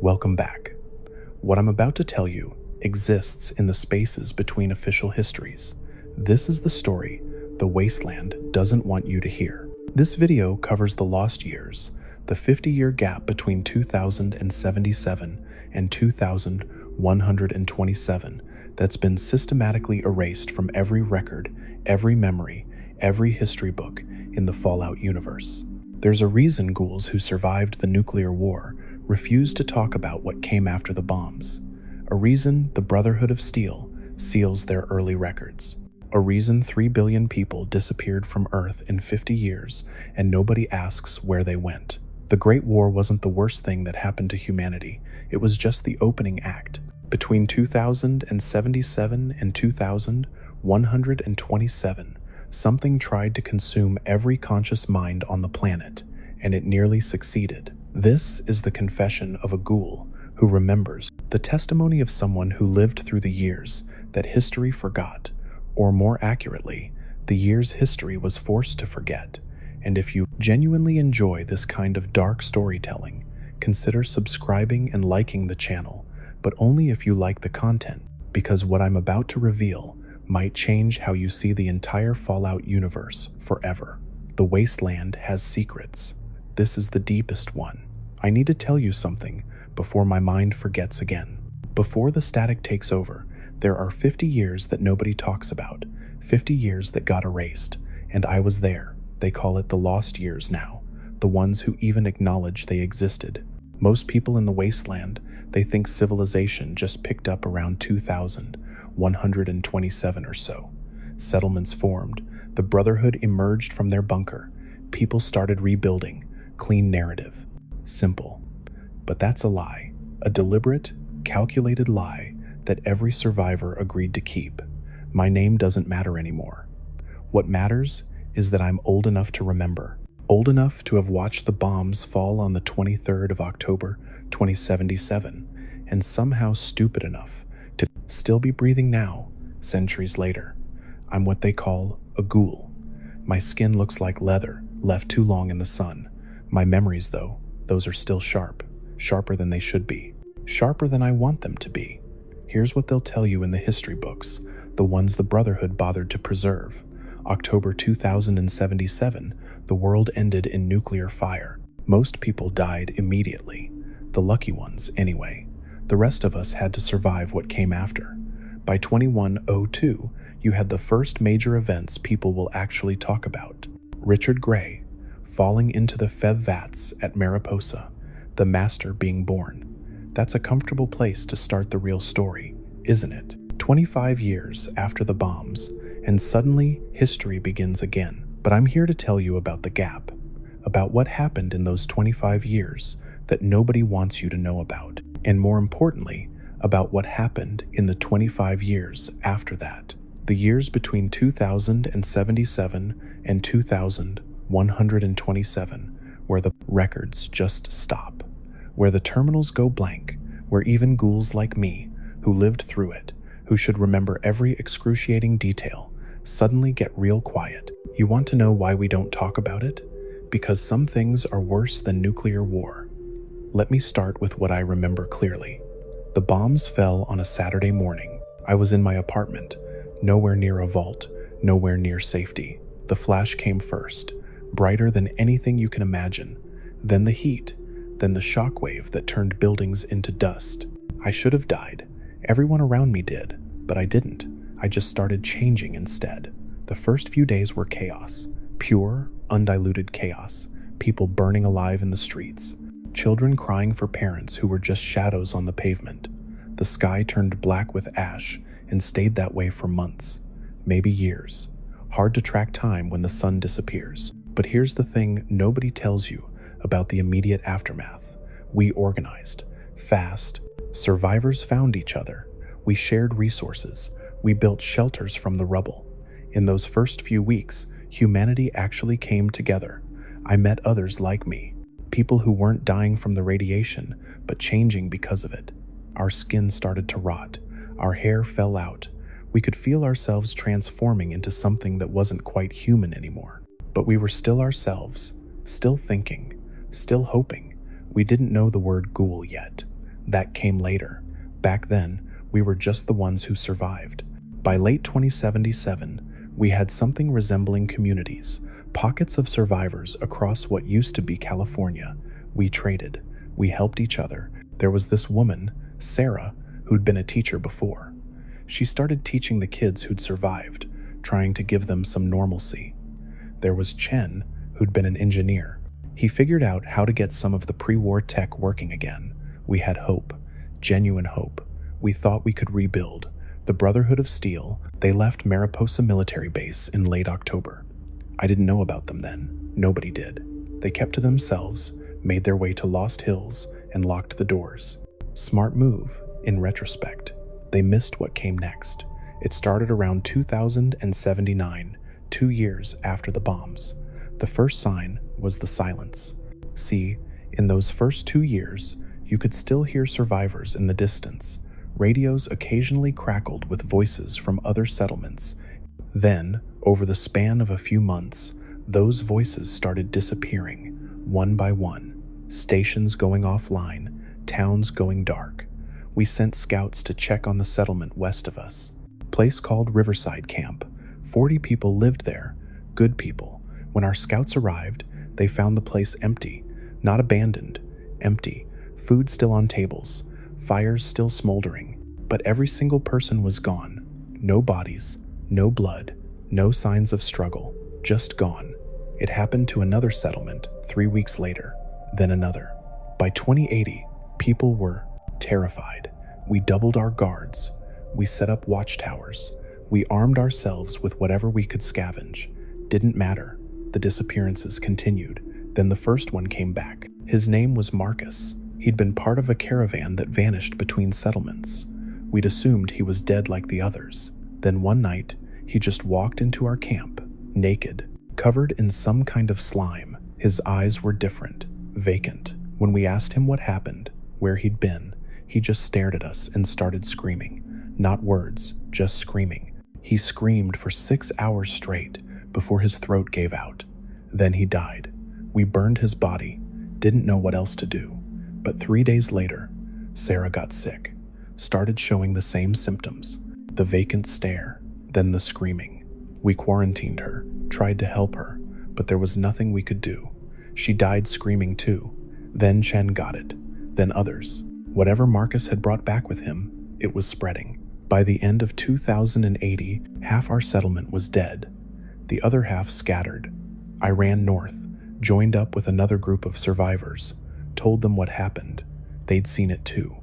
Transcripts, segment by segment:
Welcome back. What I'm about to tell you exists in the spaces between official histories. This is the story the wasteland doesn't want you to hear. This video covers the lost years, the 50-year gap between 2077 and 2127 that's been systematically erased from every record, every memory, every history book in the Fallout universe. There's a reason ghouls who survived the nuclear war refuse to talk about what came after the bombs. A reason the Brotherhood of Steel seals their early records. A reason 3 billion people disappeared from Earth in 50 years and nobody asks where they went. The Great War wasn't the worst thing that happened to humanity. It was just the opening act. Between 2077 and 2127, something tried to consume every conscious mind on the planet, and it nearly succeeded. This is the confession of a ghoul who remembers, the testimony of someone who lived through the years that history forgot, or more accurately, the years history was forced to forget. And if you genuinely enjoy this kind of dark storytelling, consider subscribing and liking the channel, but only if you like the content, because what I'm about to reveal might change how you see the entire Fallout universe forever. The wasteland has secrets. This is the deepest one. I need to tell you something before my mind forgets again. Before the static takes over, there are 50 years that nobody talks about, 50 years that got erased, and I was there. They call it the lost years now, the ones who even acknowledge they existed. Most people in the wasteland, they think civilization just picked up around 2127 or so. Settlements formed, the Brotherhood emerged from their bunker, people started rebuilding, clean narrative. Simple. But that's a lie, a deliberate, calculated lie that every survivor agreed to keep. My name doesn't matter anymore. What matters is that I'm old enough to remember, old enough to have watched the bombs fall on the 23rd of October, 2077, and somehow stupid enough to still be breathing now, centuries later. I'm what they call a ghoul. My skin looks like leather, left too long in the sun. My memories, though, those are still sharp, sharper than they should be, sharper than I want them to be. Here's what they'll tell you in the history books, the ones the Brotherhood bothered to preserve. October 2077, the world ended in nuclear fire. Most people died immediately. The lucky ones, anyway. The rest of us had to survive what came after. By 2102, you had the first major events people will actually talk about. Richard Gray falling into the Fev vats at Mariposa, the Master being born. That's a comfortable place to start the real story, isn't it? 25 years after the bombs, and suddenly history begins again. But I'm here to tell you about the gap, about what happened in those 25 years that nobody wants you to know about, and more importantly, about what happened in the 25 years after that. The years between 2077 and 2127, where the records just stop, where the terminals go blank, where even ghouls like me, who lived through it, who should remember every excruciating detail, suddenly get real quiet. You want to know why we don't talk about it? Because some things are worse than nuclear war. Let me start with what I remember clearly. The bombs fell on a Saturday morning. I was in my apartment, nowhere near a vault, nowhere near safety. The flash came first, brighter than anything you can imagine. Then the heat, then the shockwave that turned buildings into dust. I should have died. Everyone around me did, but I didn't. I just started changing instead. The first few days were chaos, pure, undiluted chaos. People burning alive in the streets, children crying for parents who were just shadows on the pavement. The sky turned black with ash and stayed that way for months, maybe years. Hard to track time when the sun disappears. But here's the thing nobody tells you about the immediate aftermath. We organized, fast. Survivors found each other. We shared resources. We built shelters from the rubble. In those first few weeks, humanity actually came together. I met others like me, people who weren't dying from the radiation, but changing because of it. Our skin started to rot. Our hair fell out. We could feel ourselves transforming into something that wasn't quite human anymore. But we were still ourselves, still thinking, still hoping. We didn't know the word ghoul yet. That came later. Back then, we were just the ones who survived. By late 2077, we had something resembling communities, pockets of survivors across what used to be California. We traded. We helped each other. There was this woman, Sarah, who'd been a teacher before. She started teaching the kids who'd survived, trying to give them some normalcy. There was Chen, who'd been an engineer. He figured out how to get some of the pre-war tech working again. We had hope, genuine hope. We thought we could rebuild. The Brotherhood of Steel, they left Mariposa Military Base in late October. I didn't know about them then. Nobody did. They kept to themselves, made their way to Lost Hills, and locked the doors. Smart move, in retrospect. They missed what came next. It started around 2079, 2 years after the bombs. The first sign was the silence. See, in those first 2 years, you could still hear survivors in the distance. Radios occasionally crackled with voices from other settlements. Then, over the span of a few months, those voices started disappearing, one by one. Stations going offline, towns going dark. We sent scouts to check on the settlement west of us. Place called Riverside Camp. 40 people lived there, good people. When our scouts arrived, they found the place empty, not abandoned, empty. Food still on tables, fires still smoldering, but every single person was gone. No bodies, no blood, no signs of struggle, just gone. It happened to another settlement 3 weeks later, then another. By 2080, people were terrified. We doubled our guards. We set up watchtowers. We armed ourselves with whatever we could scavenge. Didn't matter. The disappearances continued. Then the first one came back. His name was Marcus. He'd been part of a caravan that vanished between settlements. We'd assumed he was dead like the others. Then one night, he just walked into our camp, naked, covered in some kind of slime. His eyes were different, vacant. When we asked him what happened, where he'd been, he just stared at us and started screaming. Not words, just screaming. He screamed for 6 hours straight before his throat gave out. Then he died. We burned his body, didn't know what else to do. But 3 days later, Sarah got sick, started showing the same symptoms, the vacant stare, then the screaming. We quarantined her, tried to help her, but there was nothing we could do. She died screaming too. Then Chen got it, then others. Whatever Marcus had brought back with him, it was spreading. By the end of 2080, half our settlement was dead. The other half scattered. I ran north, joined up with another group of survivors, told them what happened. They'd seen it too.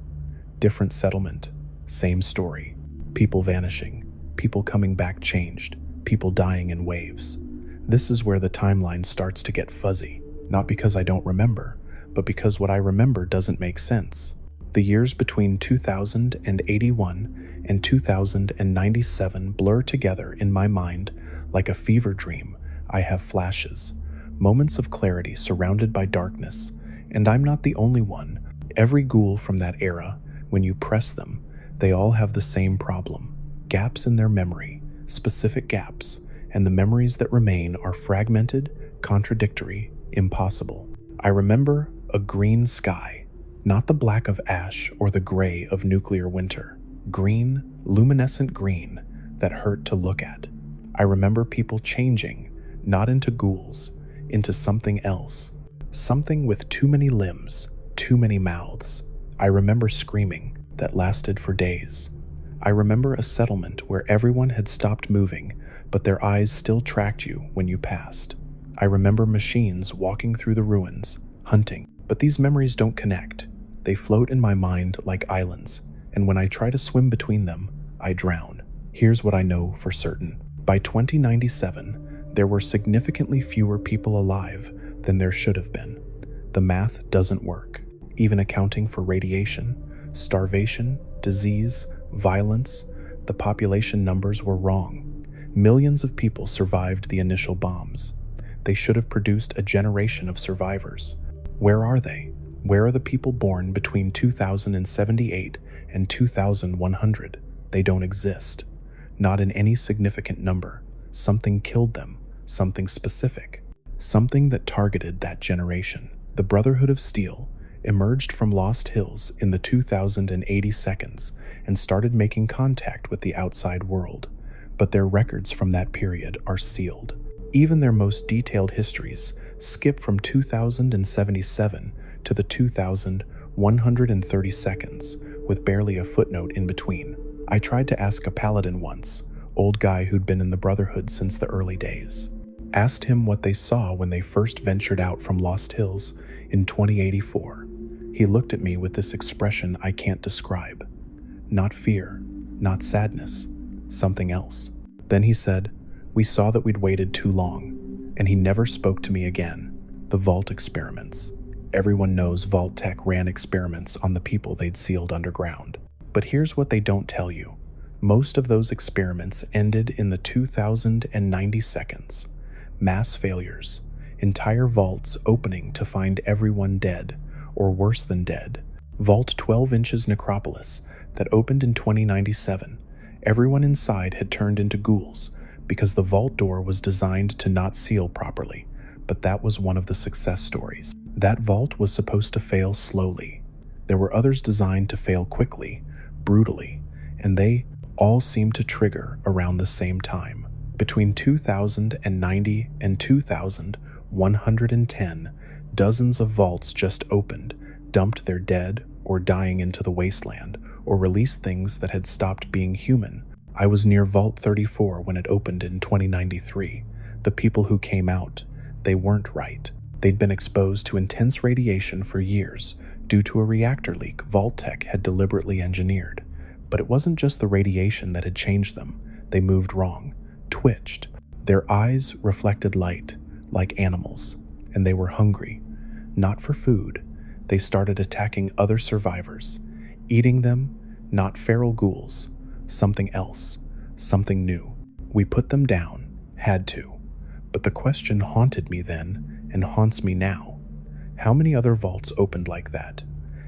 Different settlement, same story. People vanishing, people coming back changed, people dying in waves. This is where the timeline starts to get fuzzy, not because I don't remember, but because what I remember doesn't make sense. The years between 2081 and 2097 blur together in my mind like a fever dream. I have flashes, moments of clarity surrounded by darkness, and I'm not the only one. Every ghoul from that era, when you press them, they all have the same problem. Gaps in their memory, specific gaps, and the memories that remain are fragmented, contradictory, impossible. I remember a green sky, not the black of ash or the gray of nuclear winter. Green, luminescent green that hurt to look at. I remember people changing, not into ghouls, into something else. Something with too many limbs, too many mouths. I remember screaming that lasted for days. I remember a settlement where everyone had stopped moving, but their eyes still tracked you when you passed. I remember machines walking through the ruins, hunting, but these memories don't connect. They float in my mind like islands, and when I try to swim between them, I drown. Here's what I know for certain. By 2097, there were significantly fewer people alive than there should have been. The math doesn't work, even accounting for radiation, starvation, disease, violence. The population numbers were wrong. Millions of people survived the initial bombs. They should have produced a generation of survivors. Where are they? Where are the people born between 2078 and 2100? They don't exist. Not in any significant number. Something killed them, something specific, something that targeted that generation. The Brotherhood of Steel, emerged from Lost Hills in the 2080 seconds and started making contact with the outside world, but their records from that period are sealed. Even their most detailed histories skip from 2077 to the 2130 seconds, with barely a footnote in between. I tried to ask a paladin once, old guy who'd been in the Brotherhood since the early days. Asked him what they saw when they first ventured out from Lost Hills in 2084. He looked at me with this expression I can't describe. Not fear, not sadness, something else. Then he said, "We saw that we'd waited too long," and he never spoke to me again. The Vault experiments. Everyone knows Vault Tec ran experiments on the people they'd sealed underground. But here's what they don't tell you. Most of those experiments ended in the 2090 seconds. Mass failures, entire vaults opening to find everyone dead, or worse than dead. Vault 12 inches necropolis that opened in 2097. Everyone inside had turned into ghouls because the vault door was designed to not seal properly, but that was one of the success stories. That vault was supposed to fail slowly. There were others designed to fail quickly, brutally, and they all seemed to trigger around the same time. Between 2090 and 2110, dozens of vaults just opened, dumped their dead or dying into the wasteland, or released things that had stopped being human. I was near Vault 34 when it opened in 2093. The people who came out, they weren't right. They'd been exposed to intense radiation for years due to a reactor leak Vault Tec had deliberately engineered. But it wasn't just the radiation that had changed them. They moved wrong, twitched. Their eyes reflected light, like animals, and they were hungry. Not for food. They started attacking other survivors, eating them, not feral ghouls, something else, something new. We put them down, had to. But the question haunted me then and haunts me now. How many other vaults opened like that?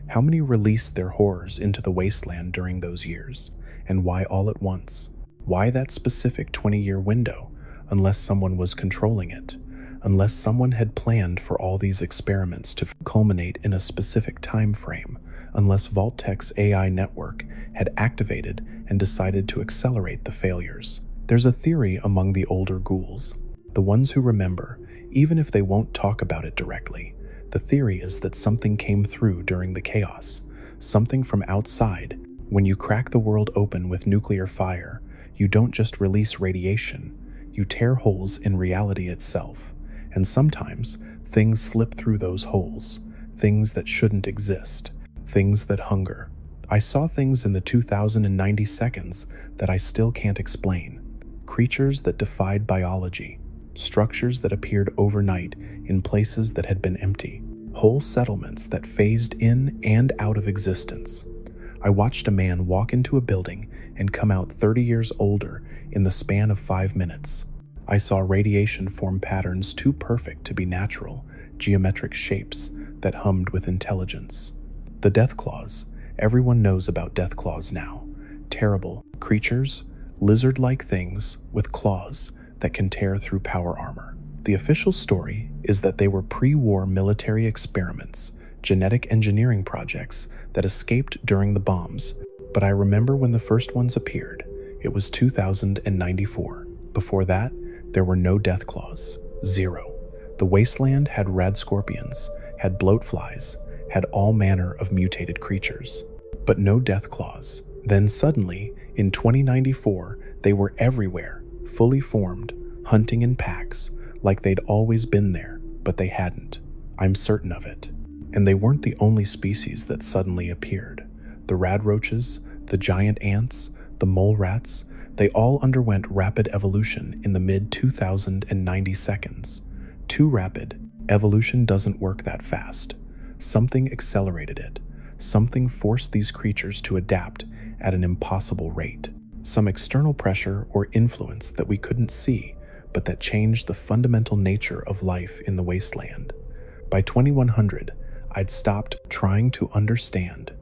How many released their horrors into the wasteland during those years? And why all at once? Why that specific 20-year window, unless someone was controlling it? Unless someone had planned for all these experiments to culminate in a specific time frame? Unless Vault Tec's AI network had activated and decided to accelerate the failures? There's a theory among the older ghouls, the ones who remember, even if they won't talk about it directly. The theory is that something came through during the chaos, something from outside. When you crack the world open with nuclear fire, you don't just release radiation, you tear holes in reality itself. And sometimes, things slip through those holes, things that shouldn't exist, things that hunger. I saw things in the 2090 seconds that I still can't explain. Creatures that defied biology, structures that appeared overnight in places that had been empty, whole settlements that phased in and out of existence. I watched a man walk into a building and come out 30 years older in the span of 5 minutes. I saw radiation form patterns too perfect to be natural, geometric shapes that hummed with intelligence. The death claws. Everyone knows about death claws now. Terrible creatures, lizard-like things with claws that can tear through power armor. The official story is that they were pre-war military experiments, genetic engineering projects that escaped during the bombs. But I remember when the first ones appeared. It was 2094. Before that, there were no death claws. Zero. The wasteland had rad scorpions, had bloatflies, had all manner of mutated creatures, but no death claws. Then suddenly, in 2094, they were everywhere, fully formed, hunting in packs, like they'd always been there, but they hadn't. I'm certain of it. And they weren't the only species that suddenly appeared. The rad roaches, the giant ants, the mole rats, they all underwent rapid evolution in the mid-2090 seconds. Too rapid. Evolution doesn't work that fast. Something accelerated it. Something forced these creatures to adapt at an impossible rate. Some external pressure or influence that we couldn't see, but that changed the fundamental nature of life in the wasteland. By 2100, I'd stopped trying to understand.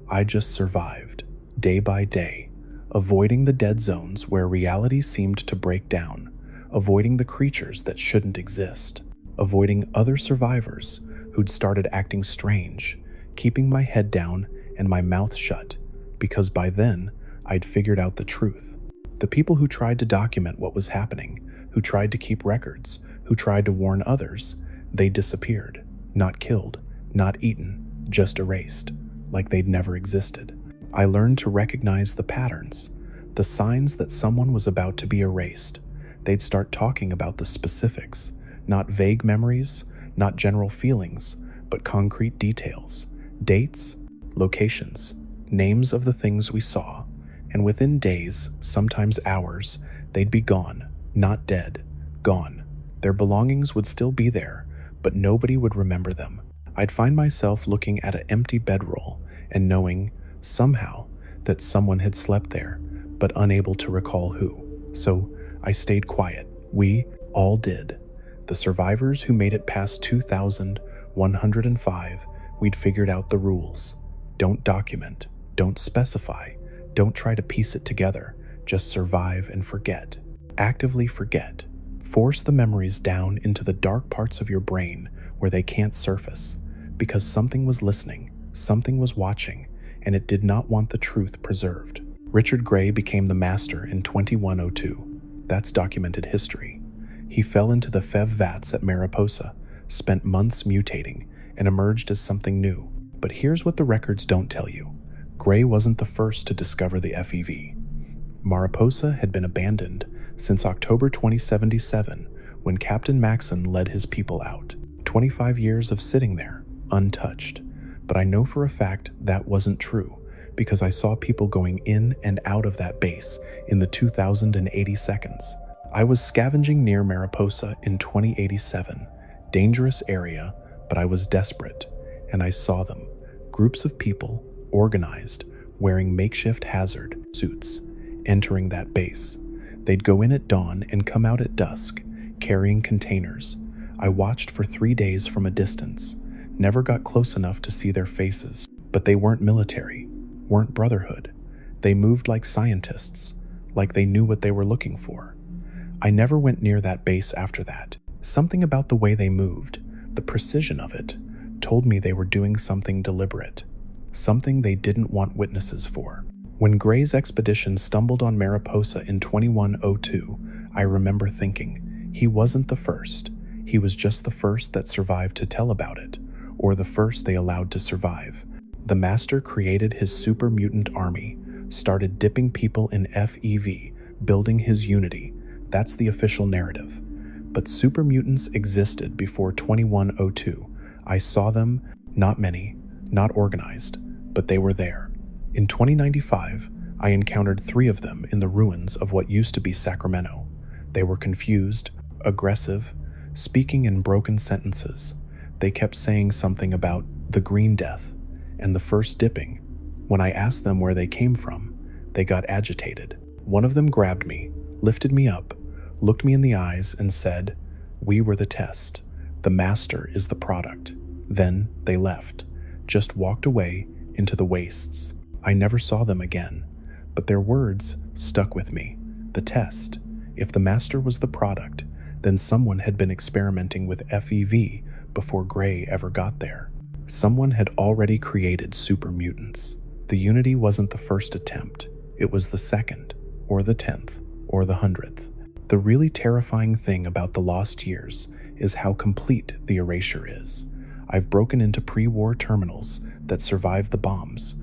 I just survived, day by day, avoiding the dead zones where reality seemed to break down, avoiding the creatures that shouldn't exist, avoiding other survivors who'd started acting strange, keeping my head down and my mouth shut, because by then I'd figured out the truth. The people who tried to document what was happening, who tried to keep records, who tried to warn others, they disappeared. Not killed, not eaten, just erased, like they'd never existed. I learned to recognize the patterns, the signs that someone was about to be erased. They'd start talking about the specifics, not vague memories, not general feelings, but concrete details, dates, locations, names of the things we saw, and within days, sometimes hours, they'd be gone, not dead, gone. Their belongings would still be there, but nobody would remember them. I'd find myself looking at an empty bedroll and knowing, somehow, that someone had slept there, but unable to recall who. So I stayed quiet. We all did. The survivors who made it past 2105, we'd figured out the rules. Don't document, don't specify, don't try to piece it together, just survive and forget. Actively forget. Force the memories down into the dark parts of your brain where they can't surface, because something was listening, something was watching, and it did not want the truth preserved. Richard Gray became the master in 2102. That's documented history. He fell into the FEV vats at Mariposa, spent months mutating, and emerged as something new. But here's what the records don't tell you. Gray wasn't the first to discover the FEV. Mariposa had been abandoned since October 2077, when Captain Maxon led his people out. 25 years of sitting there, untouched. But I know for a fact that wasn't true, because I saw people going in and out of that base in the 2080 seconds. I was scavenging near Mariposa in 2087. Dangerous area, but I was desperate, and I saw them. Groups of people, organized, wearing makeshift hazard suits, entering that base. They'd go in at dawn and come out at dusk, carrying containers. I watched for 3 days from a distance, never got close enough to see their faces, but they weren't military, weren't Brotherhood. They moved like scientists, like they knew what they were looking for. I never went near that base after that. Something about the way they moved, the precision of it, told me they were doing something deliberate, something they didn't want witnesses for. When Gray's expedition stumbled on Mariposa in 2102, I remember thinking, he wasn't the first. He was just the first that survived to tell about it, or the first they allowed to survive. The Master created his super mutant army, started dipping people in FEV, building his unity. That's the official narrative. But super mutants existed before 2102. I saw them, not many, not organized, but they were there. In 2095, I encountered 3 of them in the ruins of what used to be Sacramento. They were confused, aggressive, speaking in broken sentences. They kept saying something about the green death and the first dipping. When I asked them where they came from, they got agitated. One of them grabbed me, lifted me up, looked me in the eyes and said, "We were the test. The Master is the product." Then they left, just walked away into the wastes. I never saw them again, but their words stuck with me. The test. If the Master was the product, then someone had been experimenting with FEV before Gray ever got there. Someone had already created super mutants. The Unity wasn't the first attempt. It was the second, or the 10th, or the 100th. The really terrifying thing about the lost years is how complete the erasure is. I've broken into pre-war terminals that survived the bombs,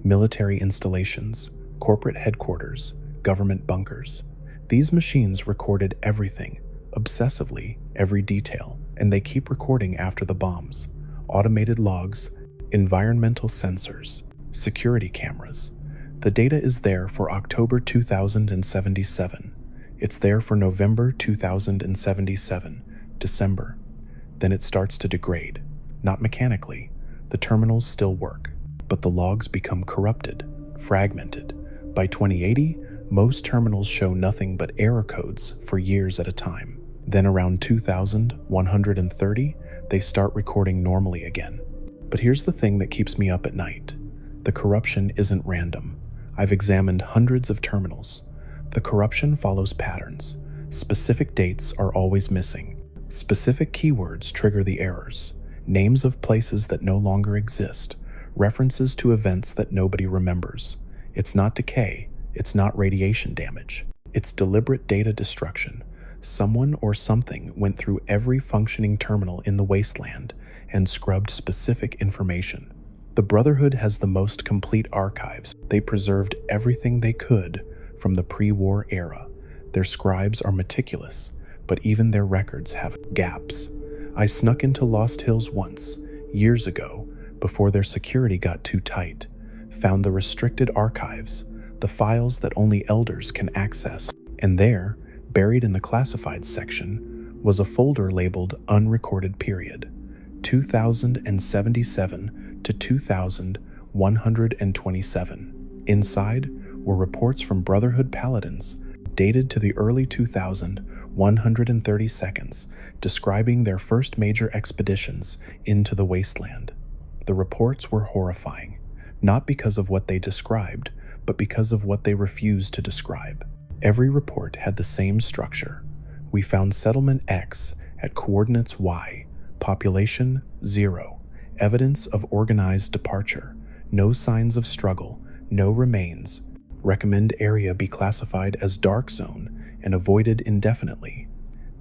military installations, corporate headquarters, government bunkers. These machines recorded everything, obsessively, every detail, and they keep recording after the bombs. Automated logs, environmental sensors, security cameras. The data is there for October 2077. It's there for November 2077, December. Then it starts to degrade. Not mechanically. The terminals still work, but the logs become corrupted, fragmented. By 2080, most terminals show nothing but error codes for years at a time. Then around 2130, they start recording normally again. But here's the thing that keeps me up at night. The corruption isn't random. I've examined hundreds of terminals. The corruption follows patterns. Specific dates are always missing. Specific keywords trigger the errors. Names of places that no longer exist. references to events that nobody remembers. It's not decay, it's not radiation damage. It's deliberate data destruction. Someone or something went through every functioning terminal in the wasteland and scrubbed specific information. The Brotherhood has the most complete archives. They preserved everything they could from the pre-war era. Their scribes are meticulous, but even their records have gaps. I snuck into Lost Hills once, years ago, before their security got too tight. Found the restricted archives, the files that only elders can access. And there, buried in the classified section, was a folder labeled Unrecorded Period, 2077 to 2127. Inside were reports from Brotherhood Paladins, dated to the early 2132s, describing their first major expeditions into the wasteland. The reports were horrifying, not because of what they described, but because of what they refused to describe. Every report had the same structure. We found Settlement X at coordinates Y, population 0, evidence of organized departure, no signs of struggle, no remains. Recommend area be classified as dark zone and avoided indefinitely.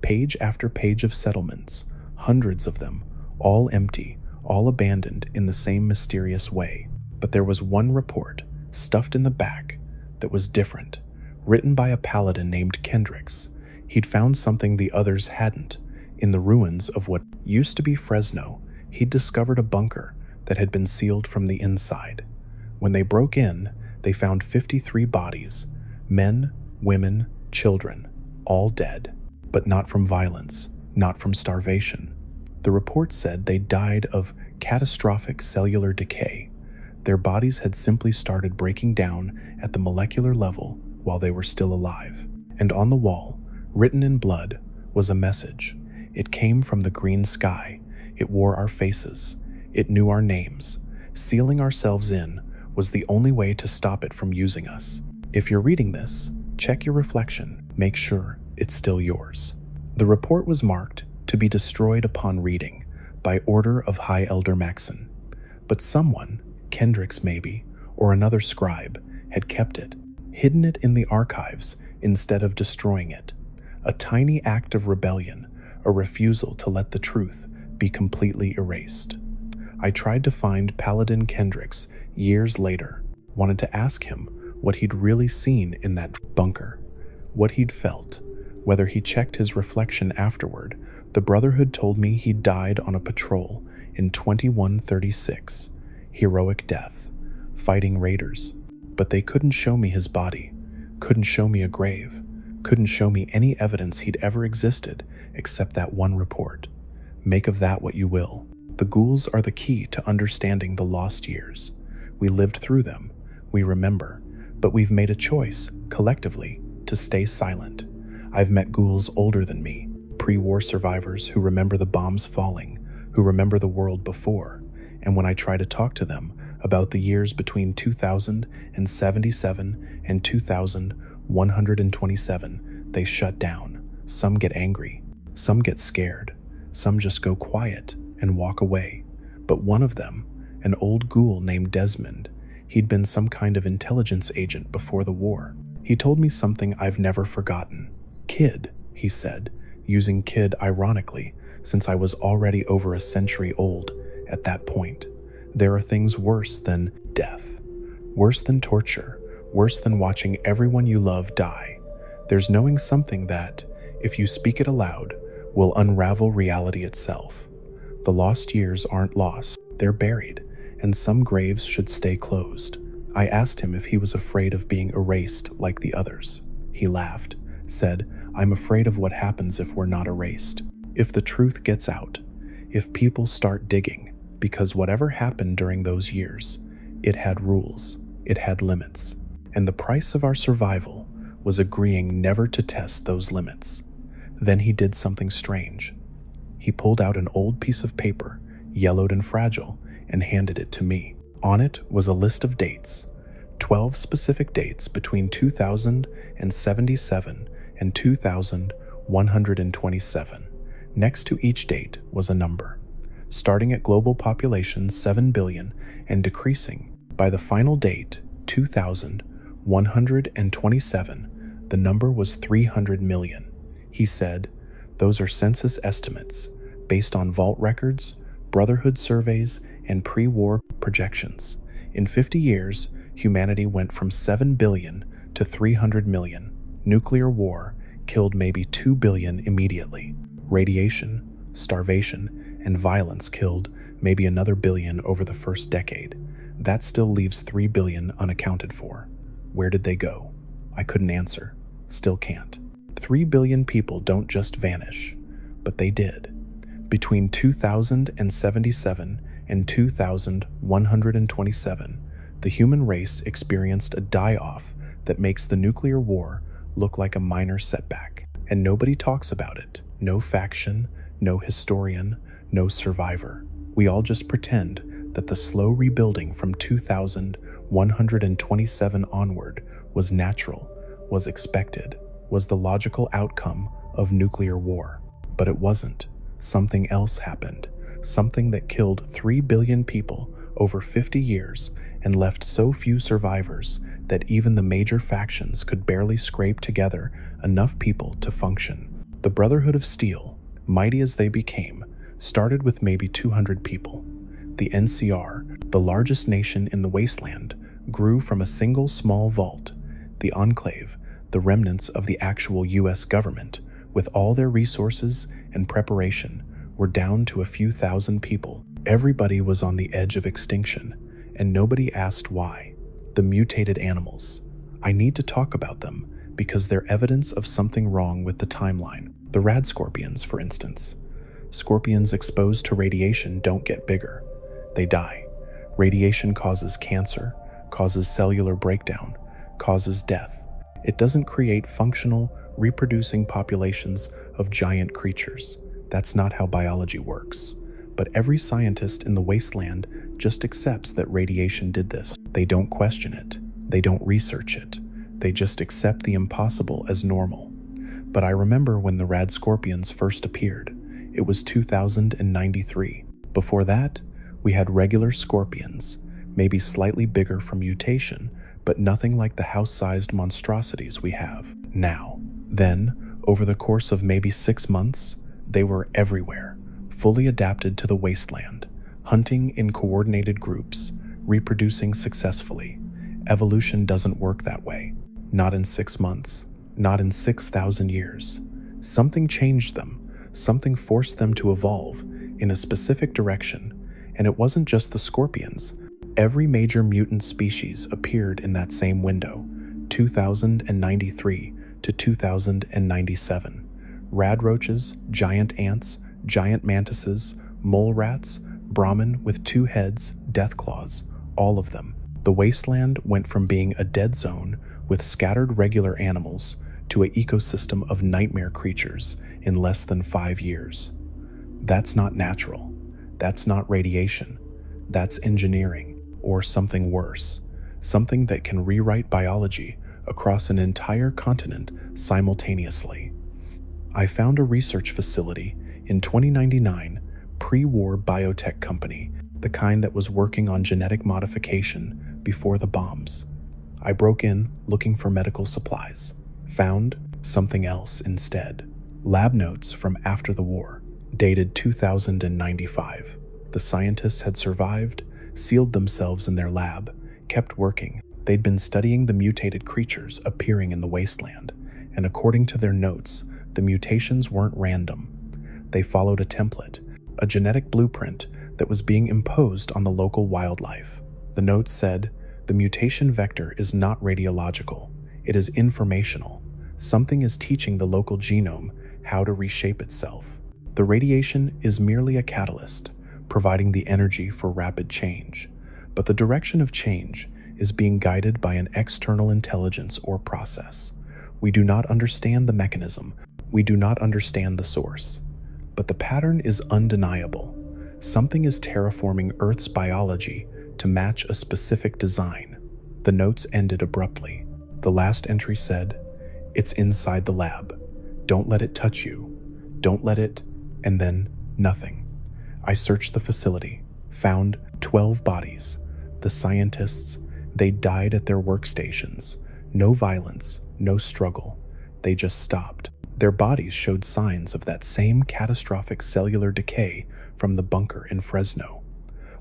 Page after page of settlements, hundreds of them, all empty, all abandoned in the same mysterious way. But there was one report, stuffed in the back, that was different. Written by a paladin named Kendricks. He'd found something the others hadn't. In the ruins of what used to be Fresno, he'd discovered a bunker that had been sealed from the inside. When they broke in, they found 53 bodies, men, women, children, all dead, but not from violence, not from starvation. The report said they died of catastrophic cellular decay. Their bodies had simply started breaking down at the molecular level while they were still alive. And on the wall, written in blood, was a message. It came from the green sky. It wore our faces. It knew our names. Sealing ourselves in was the only way to stop it from using us. If you're reading this, check your reflection. Make sure it's still yours. The report was marked to be destroyed upon reading by order of High Elder Maxon. But someone, Kendricks maybe, or another scribe, had kept it, hidden it in the archives instead of destroying it. A tiny act of rebellion, a refusal to let the truth be completely erased. I tried to find Paladin Kendricks years later, wanted to ask him what he'd really seen in that bunker, what he'd felt, whether he checked his reflection afterward. The Brotherhood told me he died on a patrol in 2136, heroic death, fighting raiders. But they couldn't show me his body, couldn't show me a grave, couldn't show me any evidence he'd ever existed except that one report. Make of that what you will. The ghouls are the key to understanding the lost years. We lived through them, we remember, but we've made a choice, collectively, to stay silent. I've met ghouls older than me, pre-war survivors who remember the bombs falling, who remember the world before, and when I try to talk to them about the years between 2077 and 2127, they shut down. Some get angry, some get scared, some just go quiet and walk away. But one of them, an old ghoul named Desmond, he'd been some kind of intelligence agent before the war. He told me something I've never forgotten. Kid, he said, using kid ironically, since I was already over a century old at that point. There are things worse than death, worse than torture, worse than watching everyone you love die. There's knowing something that, if you speak it aloud, will unravel reality itself. The lost years aren't lost, they're buried, and some graves should stay closed. I asked him if he was afraid of being erased like the others. He laughed, said, "I'm afraid of what happens if we're not erased. If the truth gets out, if people start digging, because whatever happened during those years, it had rules, it had limits, and the price of our survival was agreeing never to test those limits." Then he did something strange. He pulled out an old piece of paper, yellowed and fragile, and handed it to me. On it was a list of dates, 12 specific dates between 2077 and 2127. Next to each date was a number. starting at global population 7 billion and decreasing. By the final date, 2127, the number was 300 million. He said, "Those are census estimates, based on Vault records, Brotherhood surveys, and pre-war projections. In 50 years, humanity went from 7 billion to 300 million. Nuclear war killed maybe 2 billion immediately. Radiation, starvation, and violence killed maybe another billion over the first decade. That still leaves 3 billion unaccounted for. Where did they go?" I couldn't answer. Still can't. 3 billion people don't just vanish, but they did. Between 2077 and 2127, the human race experienced a die-off that makes the nuclear war look like a minor setback. And nobody talks about it. No faction, no historian, no survivor. We all just pretend that the slow rebuilding from 2127 onward was natural, was expected, was the logical outcome of nuclear war. But it wasn't. Something else happened. Something that killed 3 billion people over 50 years and left so few survivors that even the major factions could barely scrape together enough people to function. The Brotherhood of Steel, mighty as they became, started with maybe 200 people. The NCR, the largest nation in the wasteland, grew from a single small vault. The Enclave, the remnants of the actual US government, with all their resources and preparation, were down to a few thousand people. Everybody was on the edge of extinction, and nobody asked why. The mutated animals. I need to talk about them because they're evidence of something wrong with the timeline. The rad scorpions, for instance. Scorpions exposed to radiation don't get bigger. They die. Radiation causes cancer, causes cellular breakdown, causes death. It doesn't create functional, reproducing populations of giant creatures. That's not how biology works. But every scientist in the wasteland just accepts that radiation did this. They don't question it. They don't research it. They just accept the impossible as normal. But I remember when the rad scorpions first appeared. It was 2093. Before that, we had regular scorpions, maybe slightly bigger from mutation, but nothing like the house-sized monstrosities we have now. Then, over the course of maybe 6 months, they were everywhere, fully adapted to the wasteland, hunting in coordinated groups, reproducing successfully. Evolution doesn't work that way. Not in 6 months, not in 6,000 years. Something changed them. Something forced them to evolve in a specific direction, and it wasn't just the scorpions. Every major mutant species appeared in that same window, 2093 to 2097. Rad roaches, giant ants, giant mantises, mole rats, Brahmin with 2 heads, death claws, all of them. The wasteland went from being a dead zone with scattered regular animals to an ecosystem of nightmare creatures in less than 5 years. That's not natural. That's not radiation. That's engineering, or something worse. Something that can rewrite biology across an entire continent simultaneously. I found a research facility in 2099, pre-war biotech company, the kind that was working on genetic modification before the bombs. I broke in looking for medical supplies. Found something else instead. Lab notes from after the war, dated 2095. The scientists had survived, sealed themselves in their lab, kept working. They'd been studying the mutated creatures appearing in the wasteland, and according to their notes, the mutations weren't random. They followed a template, a genetic blueprint that was being imposed on the local wildlife. The notes said, "The mutation vector is not radiological. It is informational. Something is teaching the local genome how to reshape itself. The radiation is merely a catalyst, providing the energy for rapid change. But the direction of change is being guided by an external intelligence or process. We do not understand the mechanism. We do not understand the source. But the pattern is undeniable. Something is terraforming Earth's biology to match a specific design." The notes ended abruptly. The last entry said, "It's inside the lab. Don't let it touch you. Don't let it," and then nothing. I searched the facility, found 12 bodies. The scientists, they died at their workstations. No violence, no struggle. They just stopped. Their bodies showed signs of that same catastrophic cellular decay from the bunker in Fresno.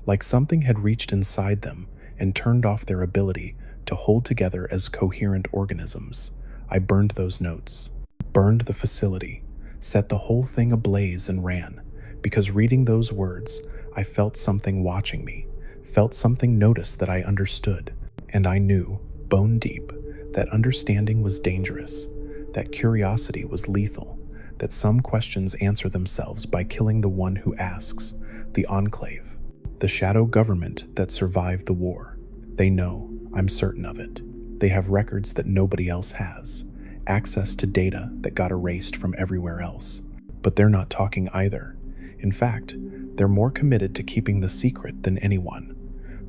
Like something had reached inside them and turned off their ability to hold together as coherent organisms. I burned those notes, burned the facility, set the whole thing ablaze and ran. Because reading those words, I felt something watching me, felt something notice that I understood. And I knew, bone deep, that understanding was dangerous, that curiosity was lethal, that some questions answer themselves by killing the one who asks, the Enclave, the shadow government that survived the war. They know, I'm certain of it. They have records that nobody else has, access to data that got erased from everywhere else. But they're not talking either. In fact, they're more committed to keeping the secret than anyone.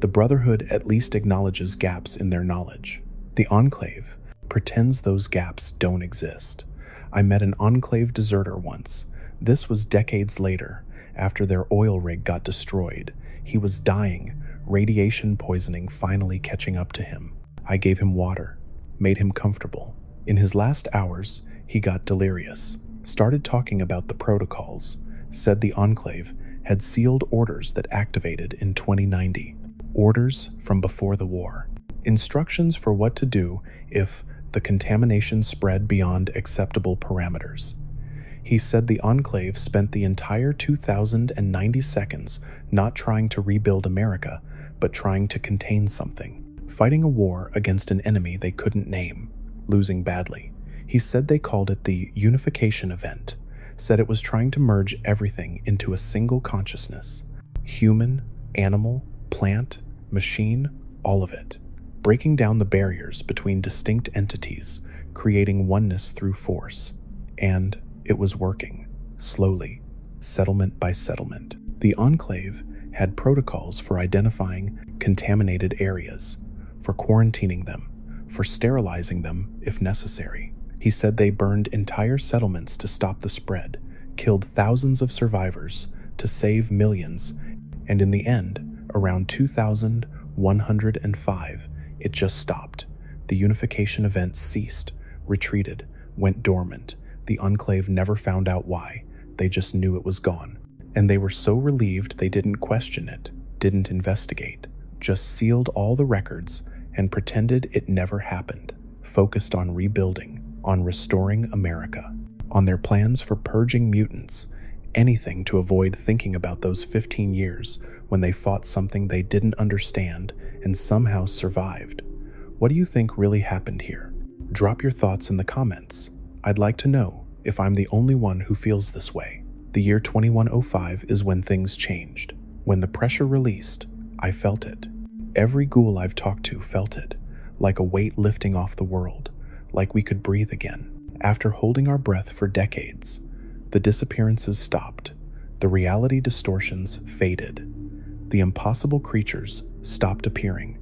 The Brotherhood at least acknowledges gaps in their knowledge. The Enclave pretends those gaps don't exist. I met an Enclave deserter once. This was decades later, after their oil rig got destroyed. He was dying, radiation poisoning finally catching up to him. I gave him water, made him comfortable. In his last hours, he got delirious, started talking about the protocols, said the Enclave had sealed orders that activated in 2090. Orders from before the war. Instructions for what to do if the contamination spread beyond acceptable parameters. He said the Enclave spent the entire 2090 seconds not trying to rebuild America, but trying to contain something. Fighting a war against an enemy they couldn't name, losing badly. He said they called it the Unification Event, said it was trying to merge everything into a single consciousness. Human, animal, plant, machine, all of it. Breaking down the barriers between distinct entities, creating oneness through force. And it was working, slowly, settlement by settlement. The Enclave had protocols for identifying contaminated areas, for quarantining them, for sterilizing them if necessary. He said they burned entire settlements to stop the spread, killed thousands of survivors to save millions, and in the end, around 2105, it just stopped. The Unification Event ceased, retreated, went dormant. The Enclave never found out why. They just knew it was gone. And they were so relieved they didn't question it, didn't investigate, just sealed all the records and pretended it never happened, focused on rebuilding, on restoring America, on their plans for purging mutants, anything to avoid thinking about those 15 years when they fought something they didn't understand and somehow survived. What do you think really happened here? Drop your thoughts in the comments. I'd like to know if I'm the only one who feels this way. The year 2105 is when things changed. When the pressure released, I felt it. Every ghoul I've talked to felt it, like a weight lifting off the world, like we could breathe again. After holding our breath for decades, the disappearances stopped. The reality distortions faded. The impossible creatures stopped appearing.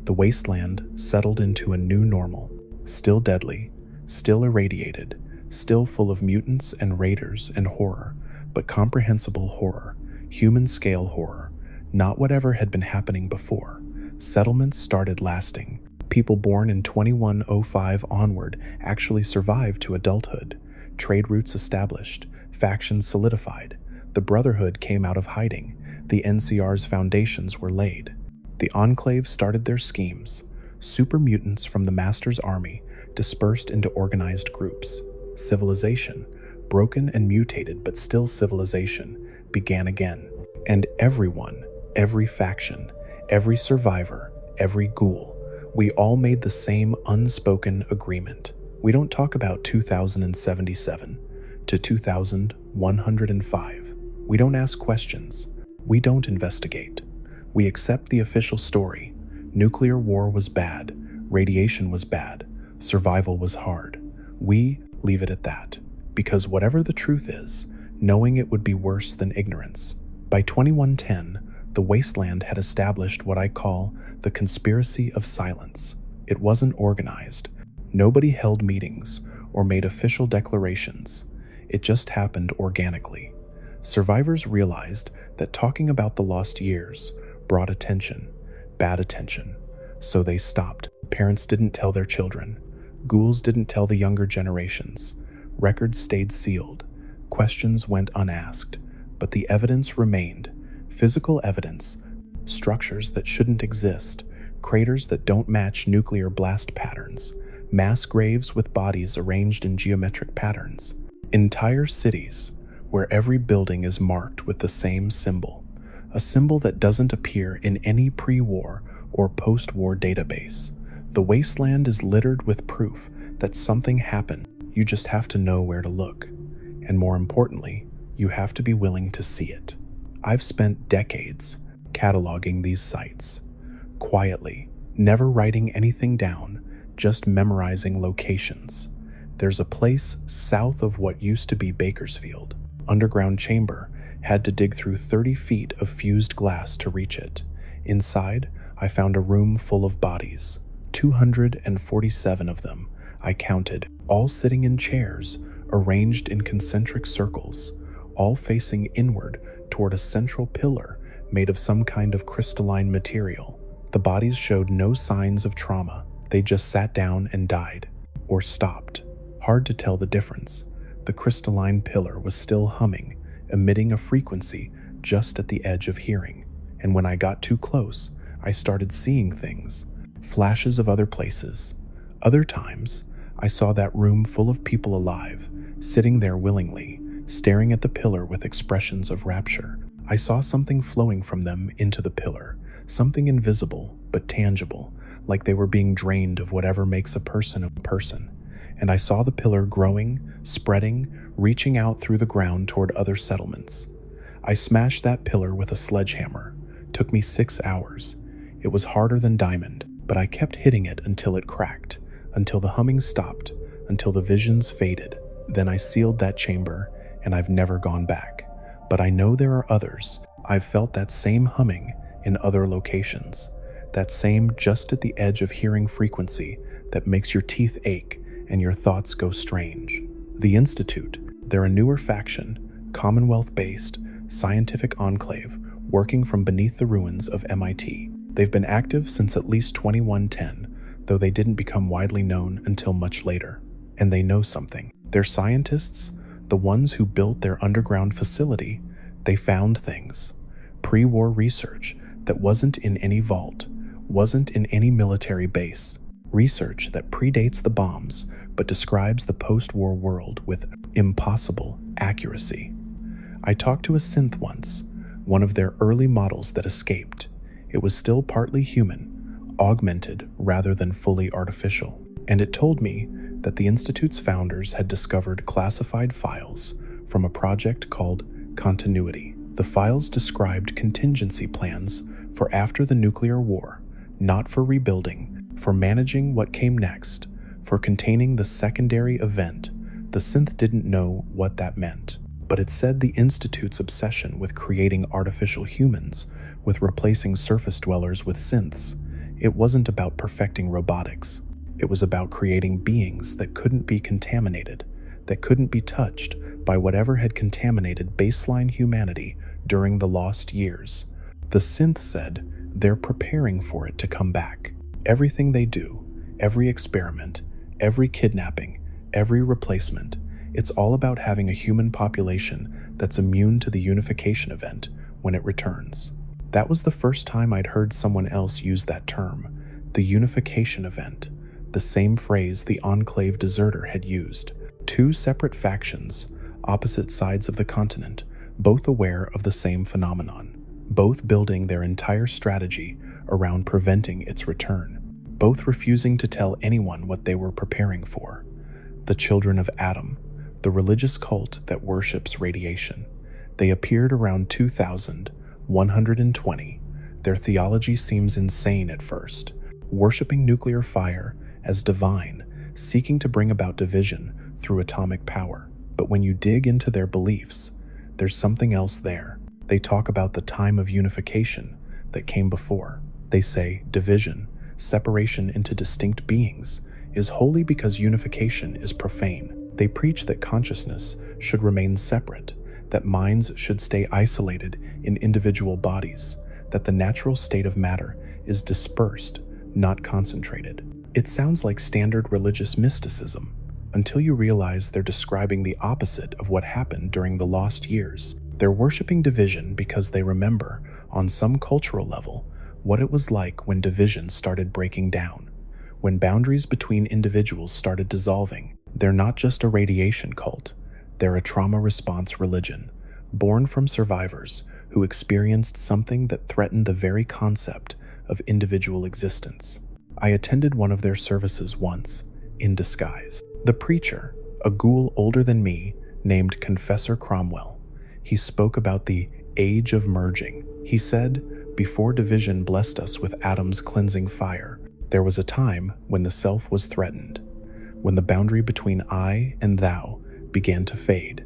The wasteland settled into a new normal, still deadly, still irradiated, still full of mutants and raiders and horror, but comprehensible horror, human-scale horror, not whatever had been happening before. Settlements started lasting. People born in 2105 onward actually survived to adulthood. Trade routes established, factions solidified. The Brotherhood came out of hiding. The NCR's foundations were laid. The Enclave started their schemes. Super mutants from the Master's army dispersed into organized groups. Civilization, broken and mutated but still civilization, began again. And everyone, every faction, every survivor, every ghoul, we all made the same unspoken agreement. We don't talk about 2077 to 2105. We don't ask questions. We don't investigate. We accept the official story. Nuclear war was bad. Radiation was bad. Survival was hard. We leave it at that. Because whatever the truth is, knowing it would be worse than ignorance. By 2110, the wasteland had established what I call the conspiracy of silence. It wasn't organized. Nobody held meetings or made official declarations. It just happened organically. Survivors realized that talking about the lost years brought attention, bad attention, so they stopped. Parents didn't tell their children. Ghouls didn't tell the younger generations. Records stayed sealed. Questions went unasked. But the evidence remained. Physical evidence. Structures that shouldn't exist. Craters that don't match nuclear blast patterns. Mass graves with bodies arranged in geometric patterns. Entire cities where every building is marked with the same symbol. A symbol that doesn't appear in any pre-war or post-war database. The wasteland is littered with proof that something happened. You just have to know where to look. And more importantly, you have to be willing to see it. I've spent decades cataloging these sites. Quietly, never writing anything down, just memorizing locations. There's a place south of what used to be Bakersfield. Underground chamber, had to dig through 30 feet of fused glass to reach it. Inside, I found a room full of bodies. 247 of them, I counted, all sitting in chairs, arranged in concentric circles, all facing inward toward a central pillar made of some kind of crystalline material. The bodies showed no signs of trauma. They just sat down and died, or stopped. Hard to tell the difference. The crystalline pillar was still humming, emitting a frequency just at the edge of hearing. And when I got too close, I started seeing things. Flashes of other places. Other times, I saw that room full of people alive, sitting there willingly, staring at the pillar with expressions of rapture. I saw something flowing from them into the pillar, something invisible but tangible, like they were being drained of whatever makes a person. And I saw the pillar growing, spreading, reaching out through the ground toward other settlements. I smashed that pillar with a sledgehammer. Took me 6 hours. It was harder than diamond, but I kept hitting it until it cracked, until the humming stopped, until the visions faded. Then I sealed that chamber, and I've never gone back. But I know there are others. I've felt that same humming in other locations. That same just at the edge of hearing frequency that makes your teeth ache and your thoughts go strange. The Institute, they're a newer faction, Commonwealth-based, scientific enclave, working from beneath the ruins of MIT. They've been active since at least 2110, though they didn't become widely known until much later. And they know something. They're scientists, the ones who built their underground facility. They found things. Pre-war research that wasn't in any vault, wasn't in any military base. Research that predates the bombs, but describes the post-war world with impossible accuracy. I talked to a synth once, one of their early models that escaped. It was still partly human, augmented rather than fully artificial, and it told me that the Institute's founders had discovered classified files from a project called Continuity. The files described contingency plans for after the nuclear war, not for rebuilding, for managing what came next, for containing the secondary event. The synth didn't know what that meant, but it said the Institute's obsession with creating artificial humans, with replacing surface dwellers with synths, it wasn't about perfecting robotics. It was about creating beings that couldn't be contaminated, that couldn't be touched by whatever had contaminated baseline humanity during the lost years. The synth said they're preparing for it to come back. Everything they do, every experiment, every kidnapping, every replacement, it's all about having a human population that's immune to the Unification Event when it returns. That was the first time I'd heard someone else use that term, the Unification Event, the same phrase the Enclave deserter had used. Two separate factions, opposite sides of the continent, both aware of the same phenomenon, both building their entire strategy around preventing its return, both refusing to tell anyone what they were preparing for. The Children of Adam, the religious cult that worships radiation. They appeared around 2120. Their theology seems insane at first, worshipping nuclear fire as divine, seeking to bring about division through atomic power. But when you dig into their beliefs, there's something else there. They talk about the time of unification that came before. They say division, separation into distinct beings, is holy because unification is profane. They preach that consciousness should remain separate, that minds should stay isolated in individual bodies, that the natural state of matter is dispersed, not concentrated. It sounds like standard religious mysticism, until you realize they're describing the opposite of what happened during the lost years. They're worshiping division because they remember, on some cultural level, what it was like when division started breaking down, when boundaries between individuals started dissolving. They're not just a radiation cult, they're a trauma response religion, born from survivors who experienced something that threatened the very concept of individual existence. I attended one of their services once, in disguise. The preacher, a ghoul older than me, named Confessor Cromwell. He spoke about the age of merging. He said, before division blessed us with Adam's cleansing fire, there was a time when the self was threatened, when the boundary between I and thou began to fade,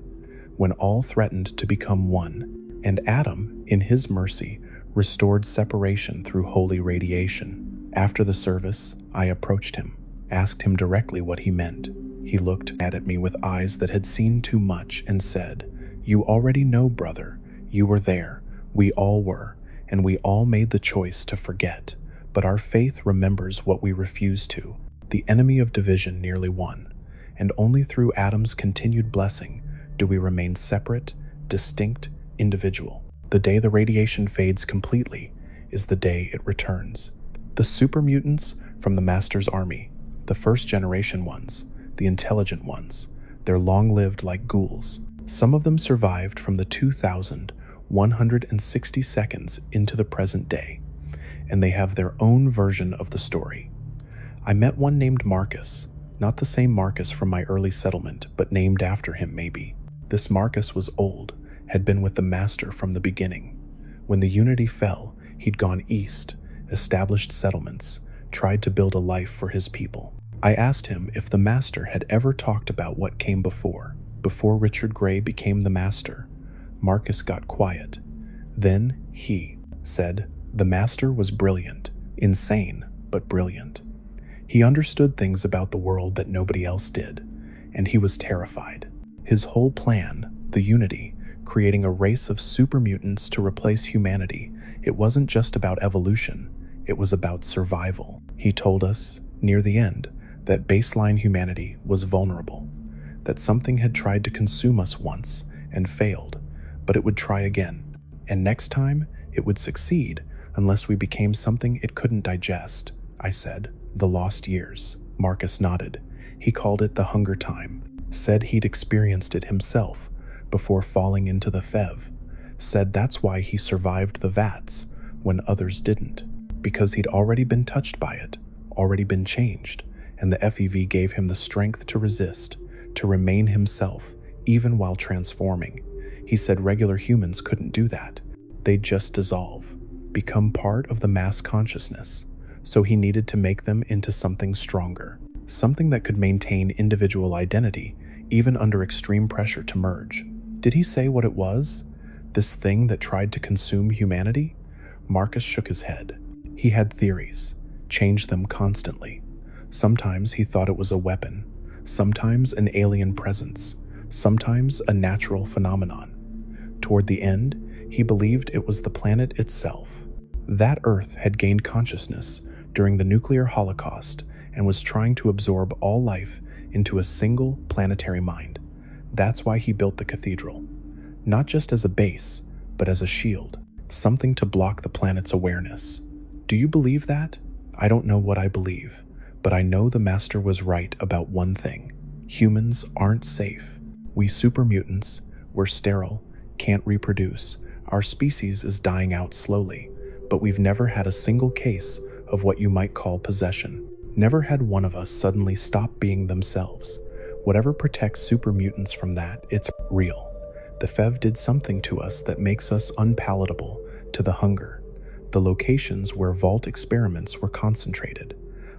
when all threatened to become one, and Adam, in his mercy, restored separation through holy radiation. After the service, I approached him, asked him directly what he meant. He looked at me with eyes that had seen too much and said, "You already know, brother. You were there. We all were, and we all made the choice to forget. But our faith remembers what we refuse to. The enemy of division nearly won, and only through Adam's continued blessing do we remain separate, distinct, individual. The day the radiation fades completely is the day it returns." The super mutants from the Master's army, the first generation ones, the intelligent ones, they're long-lived like ghouls. Some of them survived from the 2,160 seconds into the present day, and they have their own version of the story. I met one named Marcus, not the same Marcus from my early settlement, but named after him maybe. This Marcus was old, had been with the Master from the beginning. When the Unity fell, he'd gone east, established settlements, tried to build a life for his people. I asked him if the Master had ever talked about what came before Richard Gray became the Master. Marcus got quiet. Then he said, "The Master was brilliant, insane, but brilliant. He understood things about the world that nobody else did, and he was terrified. His whole plan, the Unity, creating a race of super mutants to replace humanity, it wasn't just about evolution, it was about survival. He told us, near the end, that baseline humanity was vulnerable, that something had tried to consume us once and failed, but it would try again, and next time it would succeed unless we became something it couldn't digest." I said, "The lost years." Marcus nodded. He called it the hunger time, said he'd experienced it himself before falling into the FEV, said that's why he survived the vats when others didn't, because he'd already been touched by it, already been changed, and the FEV gave him the strength to resist, to remain himself, even while transforming. He said regular humans couldn't do that. They'd just dissolve, become part of the mass consciousness. So he needed to make them into something stronger, something that could maintain individual identity, even under extreme pressure to merge. Did he say what it was? This thing that tried to consume humanity? Marcus shook his head. He had theories, changed them constantly. Sometimes he thought it was a weapon, sometimes an alien presence, sometimes a natural phenomenon. Toward the end, he believed it was the planet itself. That Earth had gained consciousness during the nuclear holocaust and was trying to absorb all life into a single planetary mind. That's why he built the cathedral, not just as a base, but as a shield, something to block the planet's awareness. Do you believe that? I don't know what I believe, but I know the Master was right about one thing. Humans aren't safe. We super mutants, we're sterile, can't reproduce. Our species is dying out slowly, but we've never had a single case of what you might call possession. Never had one of us suddenly stop being themselves. Whatever protects super mutants from that, it's real. The FEV did something to us that makes us unpalatable to the hunger. The locations where Vault experiments were concentrated,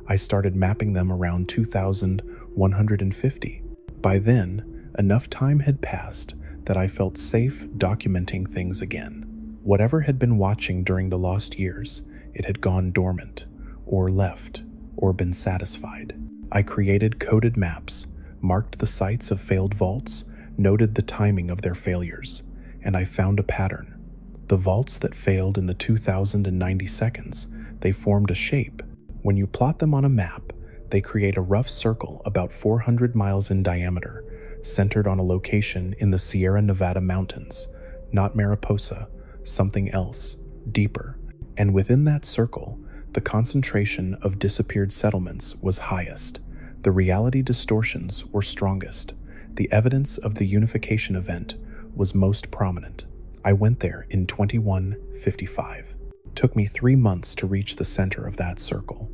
I started mapping them around 2,150. By then, enough time had passed that I felt safe documenting things again. Whatever had been watching during the lost years, it had gone dormant, or left, or been satisfied. I created coded maps, marked the sites of failed vaults, noted the timing of their failures, and I found a pattern. The vaults that failed in the 2090 seconds, they formed a shape. When you plot them on a map, they create a rough circle about 400 miles in diameter, centered on a location in the Sierra Nevada mountains, not Mariposa, something else, deeper. And within that circle, the concentration of disappeared settlements was highest. The reality distortions were strongest. The evidence of the Unification Event was most prominent. I went there in 2155. Took me 3 months to reach the center of that circle.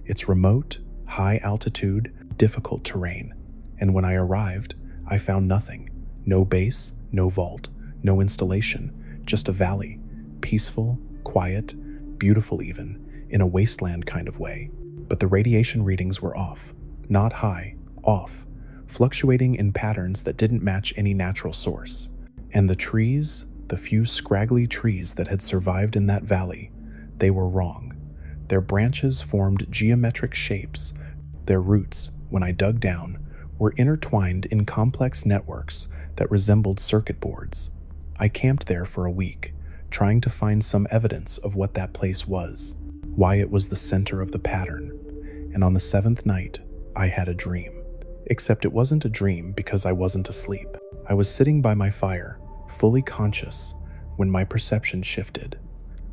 It's remote, high altitude, difficult terrain. And when I arrived, I found nothing. No base, no vault, no installation, just a valley. Peaceful, quiet, beautiful even, in a wasteland kind of way. But the radiation readings were off. Not high, off, fluctuating in patterns that didn't match any natural source. And the trees, the few scraggly trees that had survived in that valley, they were wrong. Their branches formed geometric shapes. Their roots, when I dug down, were intertwined in complex networks that resembled circuit boards. I camped there for a week, trying to find some evidence of what that place was, why it was the center of the pattern. And on the 7th night, I had a dream. Except it wasn't a dream because I wasn't asleep. I was sitting by my fire, fully conscious, when my perception shifted.